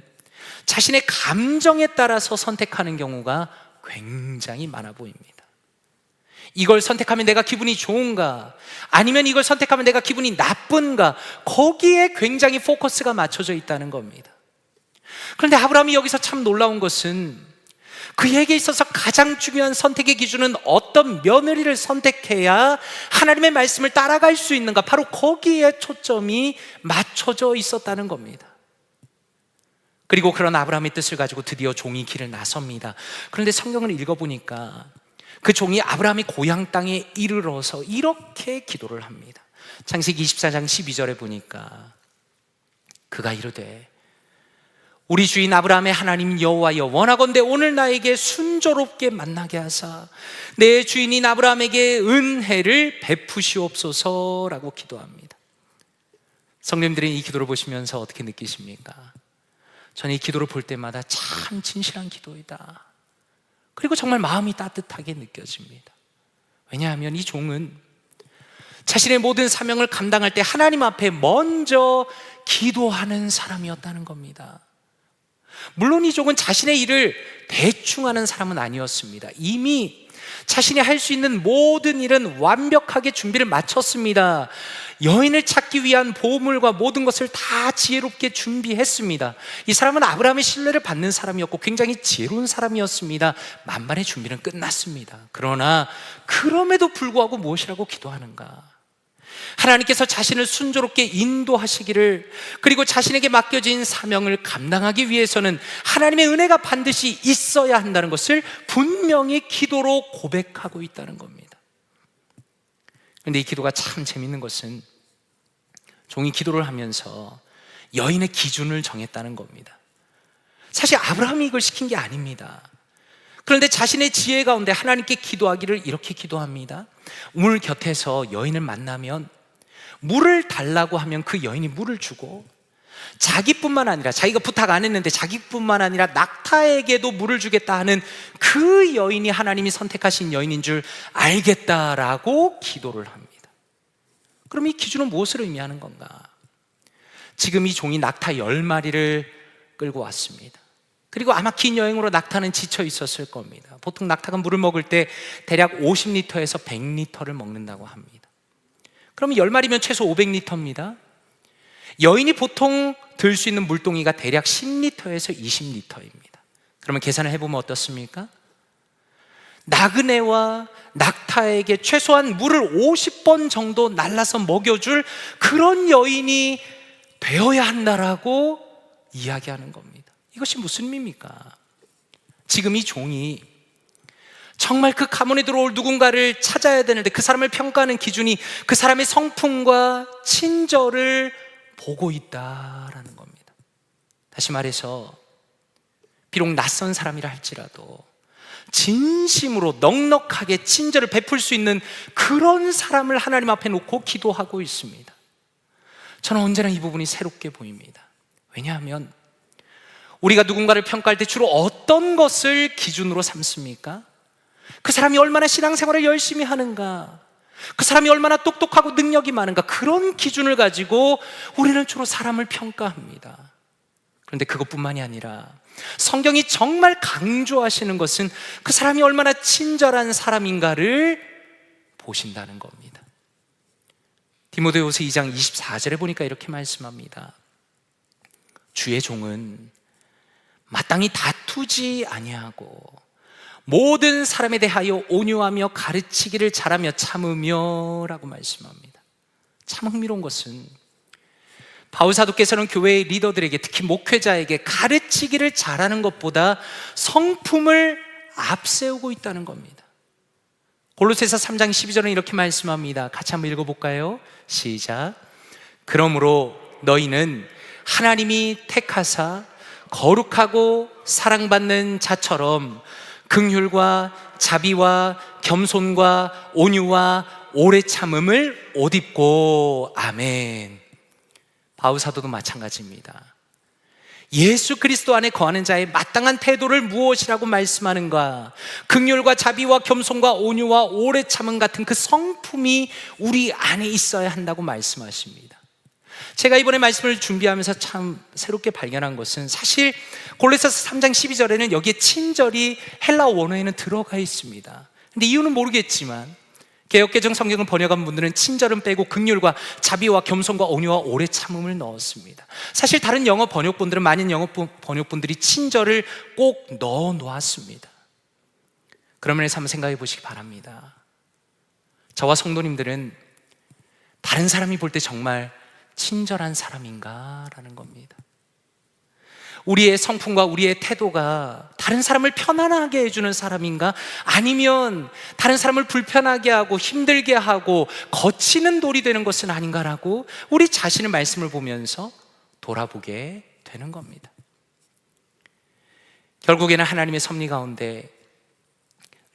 자신의 감정에 따라서 선택하는 경우가 굉장히 많아 보입니다. 이걸 선택하면 내가 기분이 좋은가? 아니면 이걸 선택하면 내가 기분이 나쁜가? 거기에 굉장히 포커스가 맞춰져 있다는 겁니다. 그런데 아브라함이 여기서 참 놀라운 것은 그에게 있어서 가장 중요한 선택의 기준은 어떤 며느리를 선택해야 하나님의 말씀을 따라갈 수 있는가? 바로 거기에 초점이 맞춰져 있었다는 겁니다. 그리고 그런 아브라함의 뜻을 가지고 드디어 종이 길을 나섭니다. 그런데 성경을 읽어보니까 그 종이 아브라함의 고향 땅에 이르러서 이렇게 기도를 합니다. 창세기 24장 12절에 보니까 그가 이르되 우리 주인 아브라함의 하나님 여호와여 원하건대 오늘 나에게 순조롭게 만나게 하사 내 주인인 아브라함에게 은혜를 베푸시옵소서라고 기도합니다. 성도님들이 이 기도를 보시면서 어떻게 느끼십니까? 저는 이 기도를 볼 때마다 참 진실한 기도이다, 그리고 정말 마음이 따뜻하게 느껴집니다. 왜냐하면 이 종은 자신의 모든 사명을 감당할 때 하나님 앞에 먼저 기도하는 사람이었다는 겁니다. 물론 이 종은 자신의 일을 대충 하는 사람은 아니었습니다. 이미 자신이 할 수 있는 모든 일은 완벽하게 준비를 마쳤습니다. 여인을 찾기 위한 보물과 모든 것을 다 지혜롭게 준비했습니다. 이 사람은 아브라함의 신뢰를 받는 사람이었고 굉장히 지혜로운 사람이었습니다. 만반의 준비는 끝났습니다. 그러나 그럼에도 불구하고 무엇이라고 기도하는가? 하나님께서 자신을 순조롭게 인도하시기를, 그리고 자신에게 맡겨진 사명을 감당하기 위해서는 하나님의 은혜가 반드시 있어야 한다는 것을 분명히 기도로 고백하고 있다는 겁니다. 그런데 이 기도가 참 재밌는 것은 종이 기도를 하면서 여인의 기준을 정했다는 겁니다. 사실 아브라함이 이걸 시킨 게 아닙니다. 그런데 자신의 지혜 가운데 하나님께 기도하기를 이렇게 기도합니다. 물 곁에서 여인을 만나면 물을 달라고 하면 그 여인이 물을 주고, 자기뿐만 아니라, 자기가 부탁 안 했는데 자기뿐만 아니라 낙타에게도 물을 주겠다 하는 그 여인이 하나님이 선택하신 여인인 줄 알겠다라고 기도를 합니다. 그럼 이 기준은 무엇을 의미하는 건가? 지금 이 종이 낙타 10마리를 끌고 왔습니다. 그리고 아마 긴 여행으로 낙타는 지쳐 있었을 겁니다. 보통 낙타가 물을 먹을 때 대략 50리터에서 100리터를 먹는다고 합니다. 그러면 10마리면 최소 500리터입니다. 여인이 보통 들 수 있는 물동이가 대략 10리터에서 20리터입니다. 그러면 계산을 해보면 어떻습니까? 나그네와 낙타에게 최소한 물을 50번 정도 날라서 먹여줄 그런 여인이 되어야 한다라고 이야기하는 겁니다. 이것이 무슨 의미입니까? 지금 이 종이 정말 그 가문에 들어올 누군가를 찾아야 되는데 그 사람을 평가하는 기준이 그 사람의 성품과 친절을 보고 있다라는 겁니다. 다시 말해서 비록 낯선 사람이라 할지라도 진심으로 넉넉하게 친절을 베풀 수 있는 그런 사람을 하나님 앞에 놓고 기도하고 있습니다. 저는 언제나 이 부분이 새롭게 보입니다. 왜냐하면 우리가 누군가를 평가할 때 주로 어떤 것을 기준으로 삼습니까? 그 사람이 얼마나 신앙생활을 열심히 하는가, 그 사람이 얼마나 똑똑하고 능력이 많은가, 그런 기준을 가지고 우리는 주로 사람을 평가합니다. 그런데 그것뿐만이 아니라 성경이 정말 강조하시는 것은 그 사람이 얼마나 친절한 사람인가를 보신다는 겁니다. 디모데후서 2장 24절에 보니까 이렇게 말씀합니다. 주의 종은 마땅히 다투지 아니하고 모든 사람에 대하여 온유하며 가르치기를 잘하며 참으며 라고 말씀합니다. 참 흥미로운 것은 바울 사도께서는 교회의 리더들에게, 특히 목회자에게 가르치기를 잘하는 것보다 성품을 앞세우고 있다는 겁니다. 골로새서 3장 12절은 이렇게 말씀합니다. 같이 한번 읽어볼까요? 시작. 그러므로 너희는 하나님이 택하사 거룩하고 사랑받는 자처럼 긍휼과 자비와 겸손과 온유와 오래 참음을 옷 입고. 아멘. 바울 사도도 마찬가지입니다. 예수 그리스도 안에 거하는 자의 마땅한 태도를 무엇이라고 말씀하는가? 긍휼과 자비와 겸손과 온유와 오래 참음 같은 그 성품이 우리 안에 있어야 한다고 말씀하십니다. 제가 이번에 말씀을 준비하면서 참 새롭게 발견한 것은 사실 골로새서 3장 12절에는 여기에 친절이 헬라 원어에는 들어가 있습니다. 근데 이유는 모르겠지만 개역개정 성경을 번역한 분들은 친절은 빼고 긍휼과 자비와 겸손과 온유와 오래 참음을 넣었습니다. 사실 다른 영어 번역본들은, 많은 영어 번역본들이 친절을 꼭 넣어 놓았습니다. 그런 면에서 한번 생각해 보시기 바랍니다. 저와 성도님들은 다른 사람이 볼 때 정말 친절한 사람인가 라는 겁니다. 우리의 성품과 우리의 태도가 다른 사람을 편안하게 해주는 사람인가, 아니면 다른 사람을 불편하게 하고 힘들게 하고 거치는 돌이 되는 것은 아닌가라고 우리 자신의 말씀을 보면서 돌아보게 되는 겁니다. 결국에는 하나님의 섭리 가운데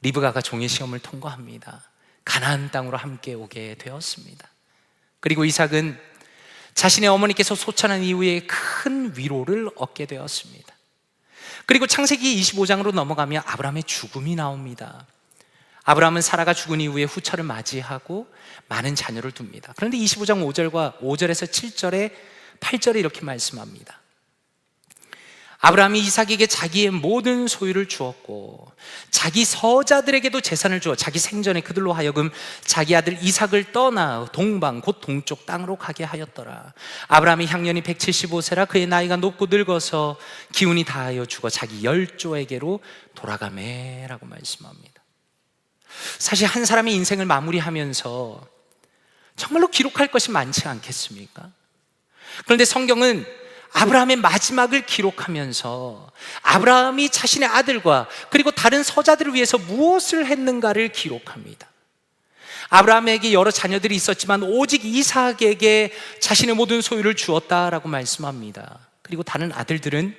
리브가가 종의 시험을 통과합니다. 가나안 땅으로 함께 오게 되었습니다. 그리고 이삭은 자신의 어머니께서 소천한 이후에 큰 위로를 얻게 되었습니다. 그리고 창세기 25장으로 넘어가면 아브라함의 죽음이 나옵니다. 아브라함은 사라가 죽은 이후에 후처를 맞이하고 많은 자녀를 둡니다. 그런데 25장 5절에서 7절에 8절에 이렇게 말씀합니다. 아브라함이 이삭에게 자기의 모든 소유를 주었고 자기 서자들에게도 재산을 주어 자기 생전에 그들로 하여금 자기 아들 이삭을 떠나 동방 곧 동쪽 땅으로 가게 하였더라. 아브라함이 향년이 175세라 그의 나이가 높고 늙어서 기운이 다하여 죽어 자기 열조에게로 돌아가매라고 말씀합니다. 사실 한 사람의 인생을 마무리하면서 정말로 기록할 것이 많지 않겠습니까? 그런데 성경은 아브라함의 마지막을 기록하면서 아브라함이 자신의 아들과 그리고 다른 서자들을 위해서 무엇을 했는가를 기록합니다. 아브라함에게 여러 자녀들이 있었지만 오직 이삭에게 자신의 모든 소유를 주었다라고 말씀합니다. 그리고 다른 아들들은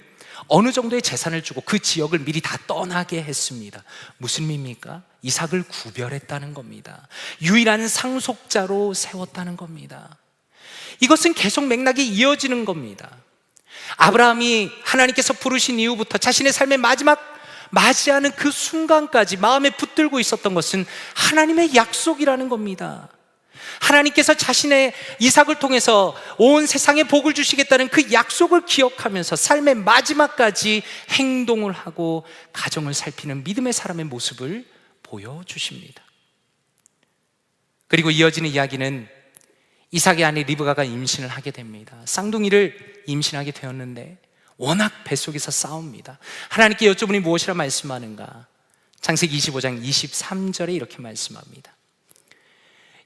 어느 정도의 재산을 주고 그 지역을 미리 다 떠나게 했습니다. 무슨 의미입니까? 이삭을 구별했다는 겁니다. 유일한 상속자로 세웠다는 겁니다. 이것은 계속 맥락이 이어지는 겁니다. 아브라함이 하나님께서 부르신 이후부터 자신의 삶의 마지막 맞이하는 그 순간까지 마음에 붙들고 있었던 것은 하나님의 약속이라는 겁니다. 하나님께서 자신의 이삭을 통해서 온 세상에 복을 주시겠다는 그 약속을 기억하면서 삶의 마지막까지 행동을 하고 가정을 살피는 믿음의 사람의 모습을 보여주십니다. 그리고 이어지는 이야기는 이삭의 아내 리브가가 임신을 하게 됩니다. 쌍둥이를 임신하게 되었는데 워낙 뱃속에서 싸웁니다. 하나님께 여쭤보니 무엇이라 말씀하는가? 창세기 25장 23절에 이렇게 말씀합니다.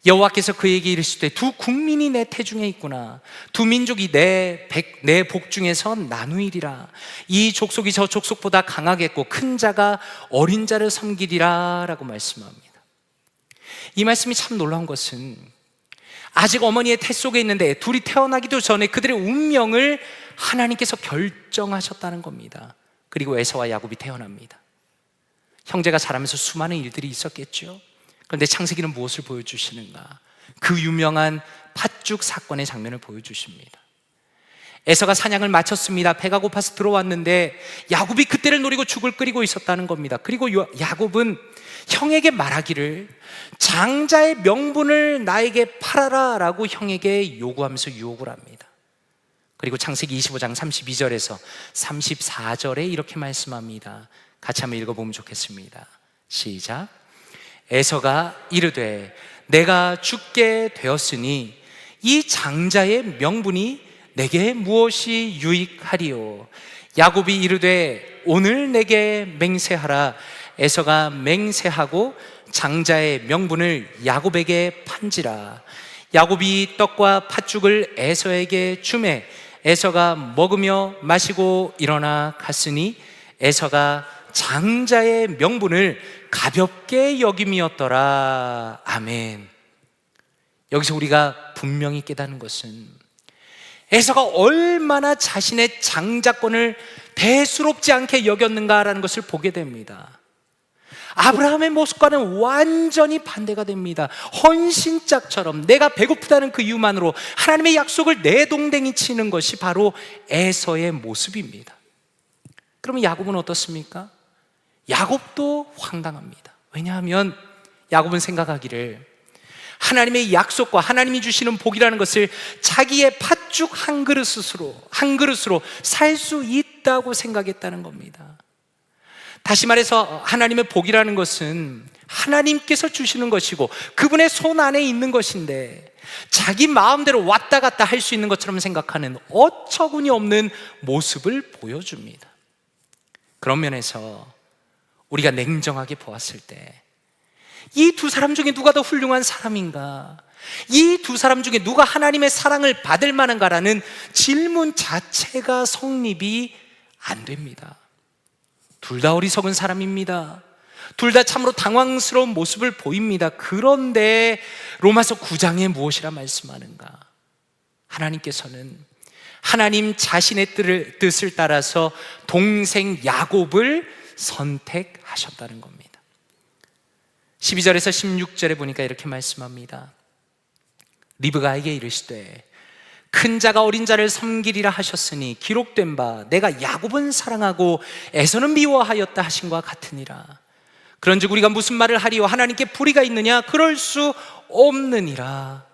여호와께서 그에게 이르시되 두 국민이 내 태중에 있구나. 두 민족이 내 복 중에서 나누이리라. 이 족속이 저 족속보다 강하겠고 큰 자가 어린 자를 섬기리라 라고 말씀합니다. 이 말씀이 참 놀라운 것은 아직 어머니의 태 속에 있는데 둘이 태어나기도 전에 그들의 운명을 하나님께서 결정하셨다는 겁니다. 그리고 에서와 야곱이 태어납니다. 형제가 자라면서 수많은 일들이 있었겠죠. 그런데 창세기는 무엇을 보여주시는가? 그 유명한 팥죽 사건의 장면을 보여주십니다. 에서가 사냥을 마쳤습니다. 배가 고파서 들어왔는데 야곱이 그때를 노리고 죽을 끓이고 있었다는 겁니다. 그리고 야곱은 형에게 말하기를 장자의 명분을 나에게 팔아라 라고 형에게 요구하면서 유혹을 합니다. 그리고 창세기 25장 32절에서 34절에 이렇게 말씀합니다. 같이 한번 읽어보면 좋겠습니다. 시작. 에서가 이르되 내가 죽게 되었으니 이 장자의 명분이 내게 무엇이 유익하리요? 야곱이 이르되 오늘 내게 맹세하라. 에서가 맹세하고 장자의 명분을 야곱에게 판지라. 야곱이 떡과 팥죽을 에서에게 주매 에서가 먹으며 마시고 일어나 갔으니 에서가 장자의 명분을 가볍게 여김이었더라. 아멘. 여기서 우리가 분명히 깨닫는 것은 에서가 얼마나 자신의 장자권을 대수롭지 않게 여겼는가라는 것을 보게 됩니다. 아브라함의 모습과는 완전히 반대가 됩니다. 헌신짝처럼 내가 배고프다는 그 이유만으로 하나님의 약속을 내동댕이 치는 것이 바로 에서의 모습입니다. 그러면 야곱은 어떻습니까? 야곱도 황당합니다. 왜냐하면 야곱은 생각하기를 하나님의 약속과 하나님이 주시는 복이라는 것을 자기의 팥죽 한 그릇으로 살 수 있다고 생각했다는 겁니다. 다시 말해서 하나님의 복이라는 것은 하나님께서 주시는 것이고 그분의 손 안에 있는 것인데 자기 마음대로 왔다 갔다 할 수 있는 것처럼 생각하는 어처구니 없는 모습을 보여줍니다. 그런 면에서 우리가 냉정하게 보았을 때 이 두 사람 중에 누가 더 훌륭한 사람인가? 이 두 사람 중에 누가 하나님의 사랑을 받을 만한가라는 질문 자체가 성립이 안 됩니다. 둘 다 어리석은 사람입니다. 둘 다 참으로 당황스러운 모습을 보입니다. 그런데 로마서 9장에 무엇이라 말씀하는가? 하나님께서는 하나님 자신의 뜻을 따라서 동생 야곱을 선택하셨다는 겁니다. 12절에서 16절에 보니까 이렇게 말씀합니다. 리브가에게 이르시되 큰 자가 어린 자를 섬기리라 하셨으니 기록된 바 내가 야곱은 사랑하고 에서는 미워하였다 하신 것과 같으니라. 그런즉 우리가 무슨 말을 하리요? 하나님께 불의가 있느냐? 그럴 수 없느니라.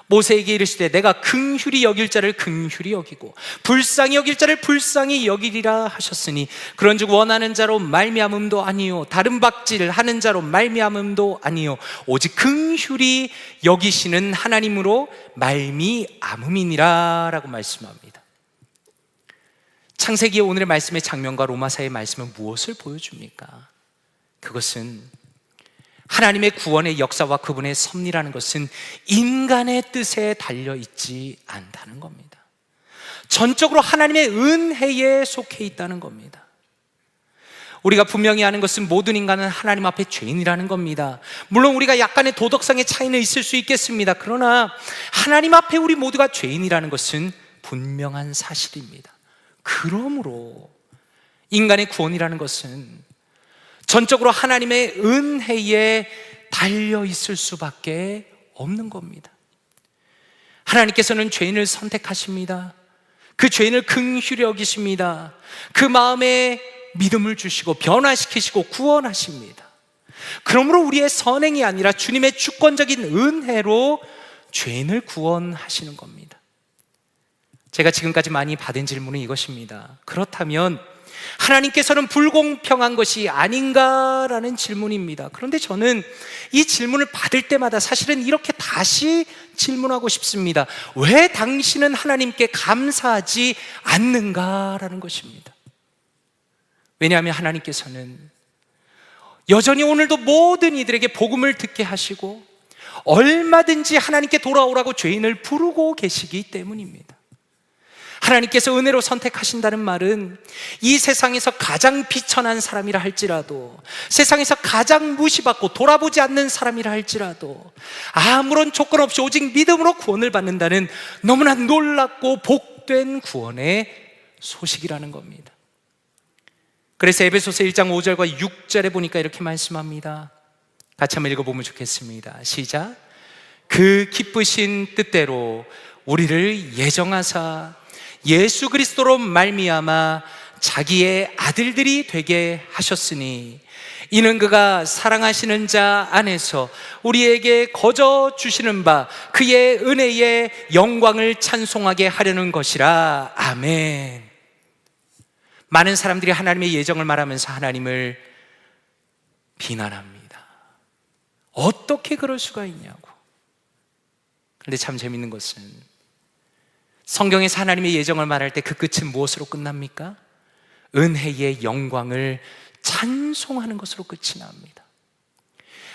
모세에게 이르시되 내가 긍휼히 여길 자를 긍휼히 여기고 불쌍히 여길 자를 불쌍히 여기리라 하셨으니 그런즉 원하는 자로 말미암음도 아니요 다른 박질 하는 자로 말미암음도 아니요 오직 긍휼히 여기시는 하나님으로 말미암음이니라 라고 말씀합니다. 창세기의 오늘의 말씀의 장면과 로마서의 말씀은 무엇을 보여줍니까? 그것은 하나님의 구원의 역사와 그분의 섭리라는 것은 인간의 뜻에 달려있지 않다는 겁니다. 전적으로 하나님의 은혜에 속해 있다는 겁니다. 우리가 분명히 아는 것은 모든 인간은 하나님 앞에 죄인이라는 겁니다. 물론 우리가 약간의 도덕성의 차이는 있을 수 있겠습니다. 그러나 하나님 앞에 우리 모두가 죄인이라는 것은 분명한 사실입니다. 그러므로 인간의 구원이라는 것은 전적으로 하나님의 은혜에 달려 있을 수밖에 없는 겁니다. 하나님께서는 죄인을 선택하십니다. 그 죄인을 긍휼히 여기십니다. 그 마음에 믿음을 주시고 변화시키시고 구원하십니다. 그러므로 우리의 선행이 아니라 주님의 주권적인 은혜로 죄인을 구원하시는 겁니다. 제가 지금까지 많이 받은 질문은 이것입니다. 그렇다면 하나님께서는 불공평한 것이 아닌가라는 질문입니다. 그런데 저는 이 질문을 받을 때마다 사실은 이렇게 다시 질문하고 싶습니다. 왜 당신은 하나님께 감사하지 않는가라는 것입니다. 왜냐하면 하나님께서는 여전히 오늘도 모든 이들에게 복음을 듣게 하시고 얼마든지 하나님께 돌아오라고 죄인을 부르고 계시기 때문입니다. 하나님께서 은혜로 선택하신다는 말은 이 세상에서 가장 비천한 사람이라 할지라도, 세상에서 가장 무시받고 돌아보지 않는 사람이라 할지라도 아무런 조건 없이 오직 믿음으로 구원을 받는다는 너무나 놀랍고 복된 구원의 소식이라는 겁니다. 그래서 에베소서 1장 5절과 6절에 보니까 이렇게 말씀합니다. 같이 한번 읽어보면 좋겠습니다. 시작. 그 기쁘신 뜻대로 우리를 예정하사 예수 그리스도로 말미암아 자기의 아들들이 되게 하셨으니 이는 그가 사랑하시는 자 안에서 우리에게 거저 주시는 바 그의 은혜의 영광을 찬송하게 하려는 것이라. 아멘. 많은 사람들이 하나님의 예정을 말하면서 하나님을 비난합니다. 어떻게 그럴 수가 있냐고. 그런데 참 재밌는 것은 성경에서 하나님의 예정을 말할 때 그 끝은 무엇으로 끝납니까? 은혜의 영광을 찬송하는 것으로 끝이 납니다.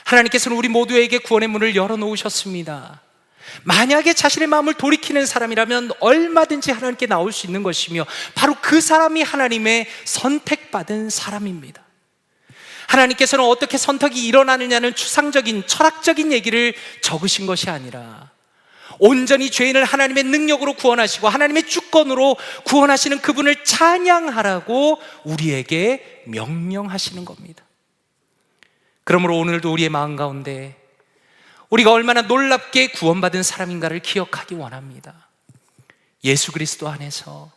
하나님께서는 우리 모두에게 구원의 문을 열어놓으셨습니다. 만약에 자신의 마음을 돌이키는 사람이라면 얼마든지 하나님께 나올 수 있는 것이며 바로 그 사람이 하나님의 선택받은 사람입니다. 하나님께서는 어떻게 선택이 일어나느냐는 추상적인 철학적인 얘기를 적으신 것이 아니라 온전히 죄인을 하나님의 능력으로 구원하시고 하나님의 주권으로 구원하시는 그분을 찬양하라고 우리에게 명령하시는 겁니다. 그러므로 오늘도 우리의 마음 가운데 우리가 얼마나 놀랍게 구원받은 사람인가를 기억하기 원합니다. 예수 그리스도 안에서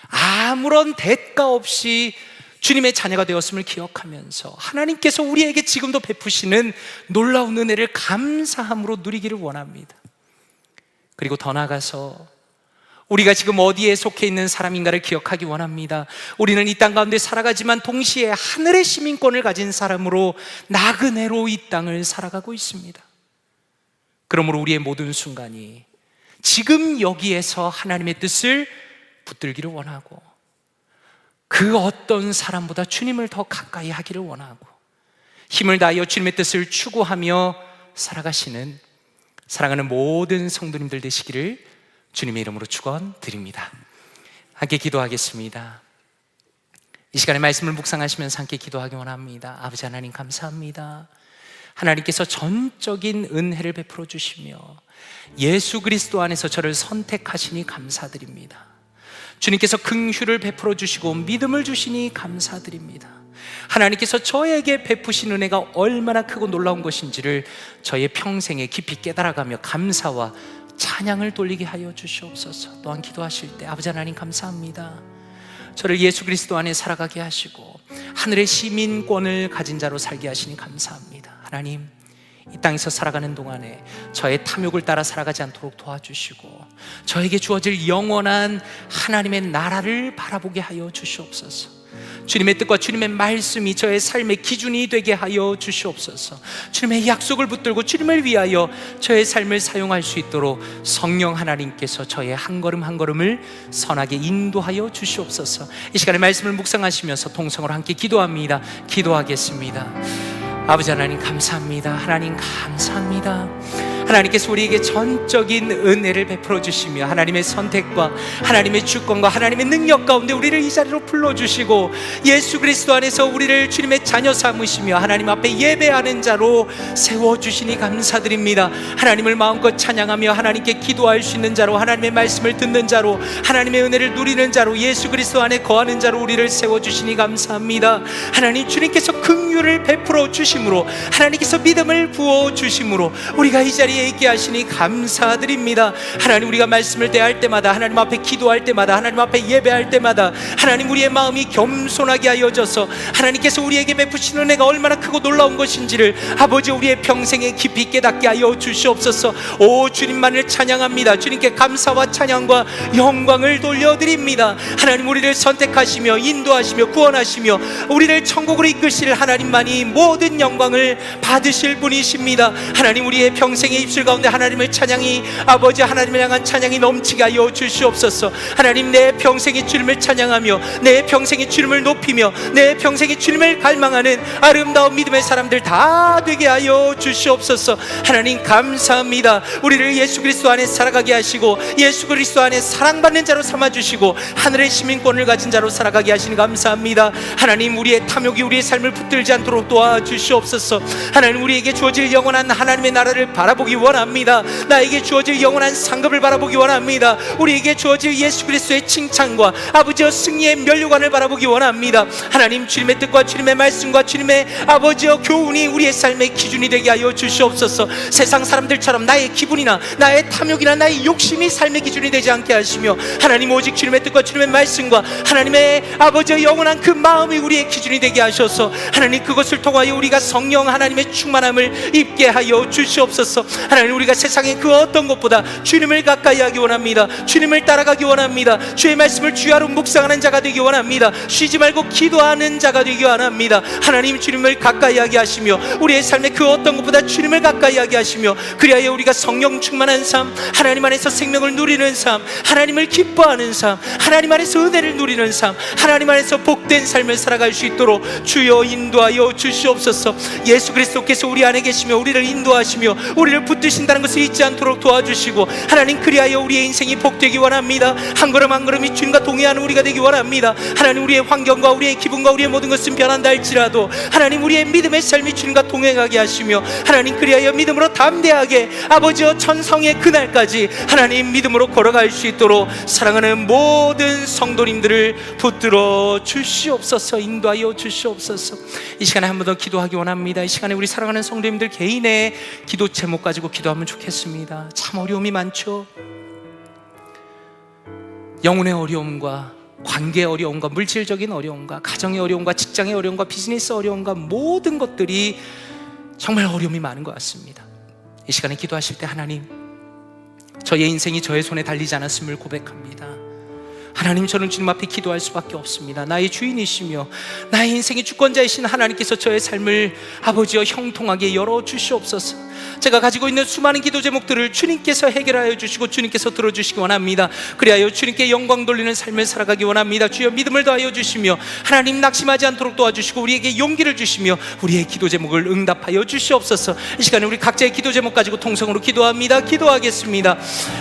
아무런 대가 없이 주님의 자녀가 되었음을 기억하면서 하나님께서 우리에게 지금도 베푸시는 놀라운 은혜를 감사함으로 누리기를 원합니다. 그리고 더 나아가서 우리가 지금 어디에 속해 있는 사람인가를 기억하기 원합니다. 우리는 이 땅 가운데 살아가지만 동시에 하늘의 시민권을 가진 사람으로 나그네로 이 땅을 살아가고 있습니다. 그러므로 우리의 모든 순간이 지금 여기에서 하나님의 뜻을 붙들기를 원하고 그 어떤 사람보다 주님을 더 가까이 하기를 원하고 힘을 다하여 주님의 뜻을 추구하며 살아가시는 사랑하는 모든 성도님들 되시기를 주님의 이름으로 축원드립니다. 함께 기도하겠습니다. 이 시간에 말씀을 묵상하시면서 함께 기도하기 원합니다. 아버지 하나님 감사합니다. 하나님께서 전적인 은혜를 베풀어 주시며 예수 그리스도 안에서 저를 선택하시니 감사드립니다. 주님께서 긍휼을 베풀어 주시고 믿음을 주시니 감사드립니다. 하나님께서 저에게 베푸신 은혜가 얼마나 크고 놀라운 것인지를 저의 평생에 깊이 깨달아가며 감사와 찬양을 돌리게 하여 주시옵소서. 또한 기도하실 때 아버지 하나님 감사합니다. 저를 예수 그리스도 안에 살아가게 하시고 하늘의 시민권을 가진 자로 살게 하시니 감사합니다. 하나님, 이 땅에서 살아가는 동안에 저의 탐욕을 따라 살아가지 않도록 도와주시고 저에게 주어질 영원한 하나님의 나라를 바라보게 하여 주시옵소서. 주님의 뜻과 주님의 말씀이 저의 삶의 기준이 되게 하여 주시옵소서. 주님의 약속을 붙들고 주님을 위하여 저의 삶을 사용할 수 있도록 성령 하나님께서 저의 한 걸음 한 걸음을 선하게 인도하여 주시옵소서. 이 시간에 말씀을 묵상하시면서 통성으로 함께 기도합니다. 기도하겠습니다. 아버지 하나님 감사합니다. 하나님 감사합니다. 하나님께서 우리에게 전적인 은혜를 베풀어 주시며 하나님의 선택과 하나님의 주권과 하나님의 능력 가운데 우리를 이 자리로 불러주시고 예수 그리스도 안에서 우리를 주님의 자녀 삼으시며 하나님 앞에 예배하는 자로 세워주시니 감사드립니다. 하나님을 마음껏 찬양하며 하나님께 기도할 수 있는 자로, 하나님의 말씀을 듣는 자로, 하나님의 은혜를 누리는 자로, 예수 그리스도 안에 거하는 자로 우리를 세워주시니 감사합니다. 하나님, 주님께서 긍휼을 베풀어 주심으로, 하나님께서 믿음을 부어 주심으로 우리가 이 자리에 자리에 있게 하시니 감사드립니다. 하나님, 우리가 말씀을 대할 때마다, 하나님 앞에 기도할 때마다, 하나님 앞에 예배할 때마다 하나님, 우리의 마음이 겸손하게 하여져서 하나님께서 우리에게 베푸시는 은혜가 얼마나 크고 놀라운 것인지를 아버지 우리의 평생에 깊이 깨닫게 하여 주시옵소서. 오 주님만을 찬양합니다. 주님께 감사와 찬양과 영광을 돌려드립니다. 하나님, 우리를 선택하시며 인도하시며 구원하시며 우리를 천국으로 이끄실 하나님만이 모든 영광을 받으실 분이십니다. 하나님, 우리의 평생의 입술 가운데 하나님을 찬양이, 아버지 하나님을 향한 찬양이 넘치게 하여 주시옵소서. 하나님, 내 평생의 주님을 찬양하며 내 평생의 주님을 높이며 내 평생의 주님을 갈망하는 아름다운 믿음의 사람들 다 되게 하여 주시옵소서. 하나님, 감사합니다. 우리를 예수 그리스도 안에 살아가게 하시고 예수 그리스도 안에 사랑받는 자로 삼아주시고 하늘의 시민권을 가진 자로 살아가게 하시니 감사합니다. 하나님, 우리의 탐욕이 우리의 삶을 붙들지 않도록 도와주시옵소서. 하나님, 우리에게 주어질 영원한 하나님의 나라를 바라보기 원합니다. 나에게 주어질 영원한 상급을 바라보기 원합니다. 우리에게 주어질 예수 그리스도의 칭찬과 아버지의 승리의 면류관을 바라보기 원합니다. 하나님, 주님의 뜻과 주님의 말씀과 주님의 아버지의 교훈이 우리의 삶의 기준이 되게 하여 주시옵소서. 세상 사람들처럼 나의 기분이나 나의 탐욕이나 나의 욕심이 삶의 기준이 되지 않게 하시며 하나님, 오직 주님의 뜻과 주님의 말씀과 하나님의 아버지의 영원한 그 마음이 우리의 기준이 되게 하셔서 하나님, 그것을 통하여 우리가 성령 하나님의 충만함을 입게 하여 주시옵소서. 하나님, 우리가 세상의 그 어떤 것보다 주님을 가까이 하기 원합니다. 주님을 따라가기 원합니다. 주의 말씀을 주야로 묵상하는 자가 되기 원합니다. 쉬지 말고 기도하는 자가 되기 원합니다. 하나님, 주님을 가까이 하게 하시며 우리의 삶의 그 어떤 것보다 주님을 가까이 하게 하시며 그리하여 우리가 성령 충만한 삶, 하나님 안에서 생명을 누리는 삶, 하나님을 기뻐하는 삶, 하나님 안에서 은혜를 누리는 삶, 하나님 안에서 복된 삶을 살아갈 수 있도록 주여 인도하여 주시옵소서. 예수 그리스도께서 우리 안에 계시며 우리를 인도하시며 우리를 붙드신다는 것을 잊지 않도록 도와주시고 하나님, 그리하여 우리의 인생이 복되기 원합니다. 한 걸음 한 걸음이 주님과 동행하는 우리가 되기 원합니다. 하나님, 우리의 환경과 우리의 기분과 우리의 모든 것은 변한다 할지라도 하나님, 우리의 믿음의 삶이 주님과 동행하게 하시며 하나님, 그리하여 믿음으로 담대하게 아버지여 천성의 그날까지 하나님 믿음으로 걸어갈 수 있도록 사랑하는 모든 성도님들을 붙들어 주시옵소서. 인도하여 주시옵소서. 이 시간에 한 번 더 기도하기 원합니다. 이 시간에 우리 사랑하는 성도님들 개인의 기도 제목 가지고 기도하면 좋겠습니다. 참 어려움이 많죠. 영혼의 어려움과 관계의 어려움과 물질적인 어려움과 가정의 어려움과 직장의 어려움과 비즈니스 어려움과 모든 것들이 정말 어려움이 많은 것 같습니다. 이 시간에 기도하실 때 하나님, 저의 인생이 저의 손에 달리지 않았음을 고백합니다. 하나님, 저는 주님 앞에 기도할 수밖에 없습니다. 나의 주인이시며 나의 인생의 주권자이신 하나님께서 저의 삶을 아버지여 형통하게 열어주시옵소서. 제가 가지고 있는 수많은 기도 제목들을 주님께서 해결하여 주시고 주님께서 들어주시기 원합니다. 그리하여 주님께 영광 돌리는 삶을 살아가기 원합니다. 주여, 믿음을 더하여 주시며 하나님, 낙심하지 않도록 도와주시고 우리에게 용기를 주시며 우리의 기도 제목을 응답하여 주시옵소서. 이 시간에 우리 각자의 기도 제목 가지고 통성으로 기도합니다. 기도하겠습니다.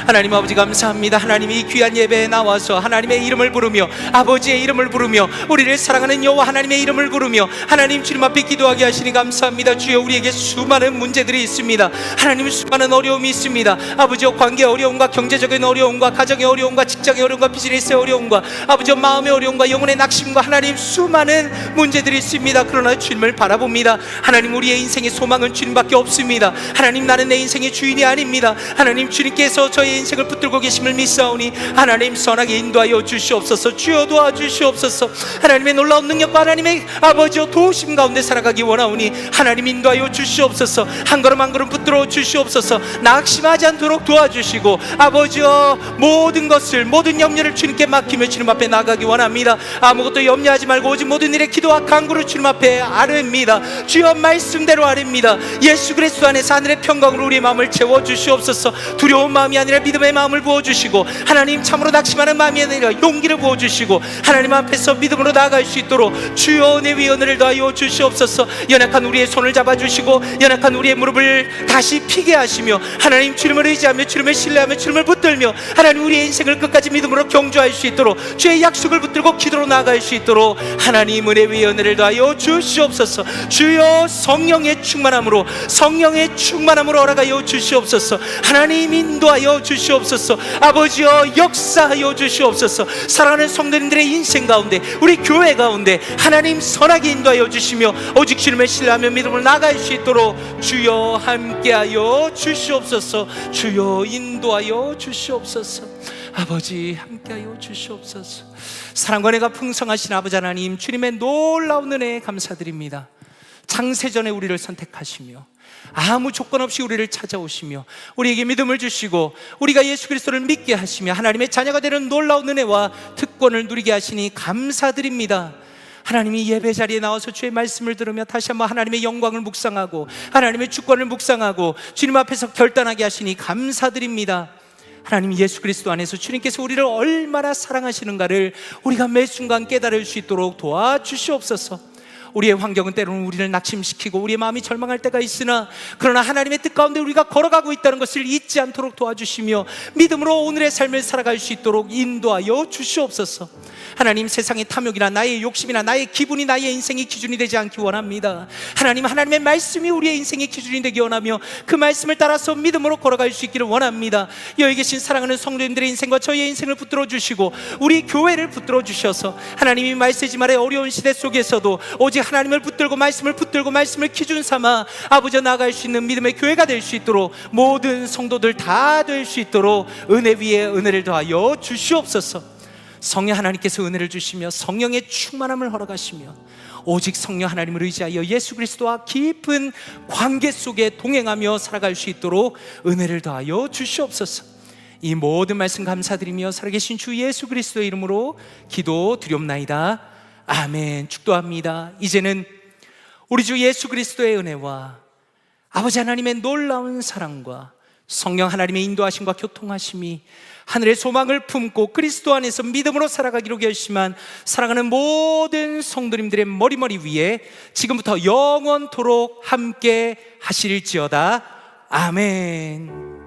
하나님 아버지, 감사합니다. 하나님이 이 귀한 예배에 나와서 하나님의 이름을 부르며 아버지의 이름을 부르며 우리를 사랑하는 여호와 하나님의 이름을 부르며 하나님 주님 앞에 기도하게 하시니 감사합니다. 주여, 우리에게 수많은 문제들이 있습니다. 하나님, 수많은 어려움이 있습니다. 아버지여, 관계의 어려움과 경제적인 어려움과 가정의 어려움과 직장의 어려움과 비즈니스의 어려움과 아버지여, 마음의 어려움과 영혼의 낙심과 하나님 수많은 문제들이 있습니다. 그러나 주님을 바라봅니다. 하나님, 우리의 인생의 소망은 주님밖에 없습니다. 하나님, 나는 내 인생의 주인이 아닙니다. 하나님, 주님께서 저의 인생을 붙들고 계심을 믿사오니 하나님, 선하게 인도하여 주시옵소서. 주여, 도와주시옵소서. 하나님의 놀라운 능력과 하나님의 아버지여 도우심 가운데 살아가기 원하오니 하나님, 인도하여 주시옵소서. 한 걸음 한 걸음 붙들어 주시옵소서. 낙심하지 않도록 도와주시고 아버지여, 모든 것을, 모든 염려를 주님께 맡기며 주님 앞에 나가기 원합니다. 아무것도 염려하지 말고 오직 모든 일에 기도와 간구를 주님 앞에 아뢰입니다. 주여, 말씀대로 아뢰입니다. 예수 그리스도 안에서 하늘의 평강으로 우리의 마음을 채워주시옵소서. 두려운 마음이 아니라 믿음의 마음을 부어주시고 하나님, 참으로 낙심하는 마음이 아니라 용기를 부어주시고 하나님 앞에서 믿음으로 나아갈 수 있도록 주여, 내 위에 은혜를 더하여 주시옵소서. 연약한 우리의 손을 잡아주시고 연약한 우리의 무릎을 다시 피게 하시며 하나님, 주님을 의지하며 주님을 신뢰하며 주님을 붙들며 하나님, 우리의 인생을 끝까지 믿음으로 경주할 수 있도록 주의 약속을 붙들고 기도로 나아갈 수 있도록 하나님, 은혜 위에 은혜를 더하여 주시옵소서. 주여, 성령의 충만함으로 허락하여 주시옵소서. 하나님, 인도하여 주시옵소서. 아버지여, 역사하여 주시옵소서. 사랑하는 성도님들의 인생 가운데, 우리 교회 가운데 하나님, 선하게 인도하여 주시며 오직 주님을 신뢰하며 믿음을 나아갈 수 있도록 주여 함께하여 주시옵소서. 주여 인도하여 주시옵소서. 아버지 함께하여 주시옵소서. 사랑과 은혜가 풍성하신 아버지 하나님, 주님의 놀라운 은혜에 감사드립니다. 창세전에 우리를 선택하시며 아무 조건 없이 우리를 찾아오시며 우리에게 믿음을 주시고 우리가 예수 그리스도를 믿게 하시며 하나님의 자녀가 되는 놀라운 은혜와 특권을 누리게 하시니 감사드립니다. 하나님이 예배 자리에 나와서 주의 말씀을 들으며 다시 한번 하나님의 영광을 묵상하고 하나님의 주권을 묵상하고 주님 앞에서 결단하게 하시니 감사드립니다. 하나님, 예수 그리스도 안에서 주님께서 우리를 얼마나 사랑하시는가를 우리가 매 순간 깨달을 수 있도록 도와주시옵소서. 우리의 환경은 때로는 우리를 낙심시키고 우리의 마음이 절망할 때가 있으나, 그러나 하나님의 뜻 가운데 우리가 걸어가고 있다는 것을 잊지 않도록 도와주시며 믿음으로 오늘의 삶을 살아갈 수 있도록 인도하여 주시옵소서. 하나님, 세상의 탐욕이나 나의 욕심이나 나의 기분이 나의 인생의 기준이 되지 않기 원합니다. 하나님, 하나님의 말씀이 우리의 인생의 기준이 되기 원하며 그 말씀을 따라서 믿음으로 걸어갈 수 있기를 원합니다. 여기 계신 사랑하는 성도님들의 인생과 저희의 인생을 붙들어 주시고 우리 교회를 붙들어 주셔서 하나님이 말세지 말의 어려운 시대 속에서도 오직 하나님을 붙들고 말씀을 기준 삼아 아버지 나아갈 수 있는 믿음의 교회가 될 수 있도록 모든 성도들 다 될 수 있도록 은혜 위에 은혜를 더하여 주시옵소서. 성령 하나님께서 은혜를 주시며 성령의 충만함을 허락하시며 오직 성령 하나님을 의지하여 예수 그리스도와 깊은 관계 속에 동행하며 살아갈 수 있도록 은혜를 더하여 주시옵소서. 이 모든 말씀 감사드리며 살아계신 주 예수 그리스도의 이름으로 기도 드리옵나이다. 아멘. 축도합니다. 이제는 우리 주 예수 그리스도의 은혜와 아버지 하나님의 놀라운 사랑과 성령 하나님의 인도하심과 교통하심이 하늘의 소망을 품고 그리스도 안에서 믿음으로 살아가기로 결심한 사랑하는 모든 성도님들의 머리 위에 지금부터 영원토록 함께 하실지어다. 아멘.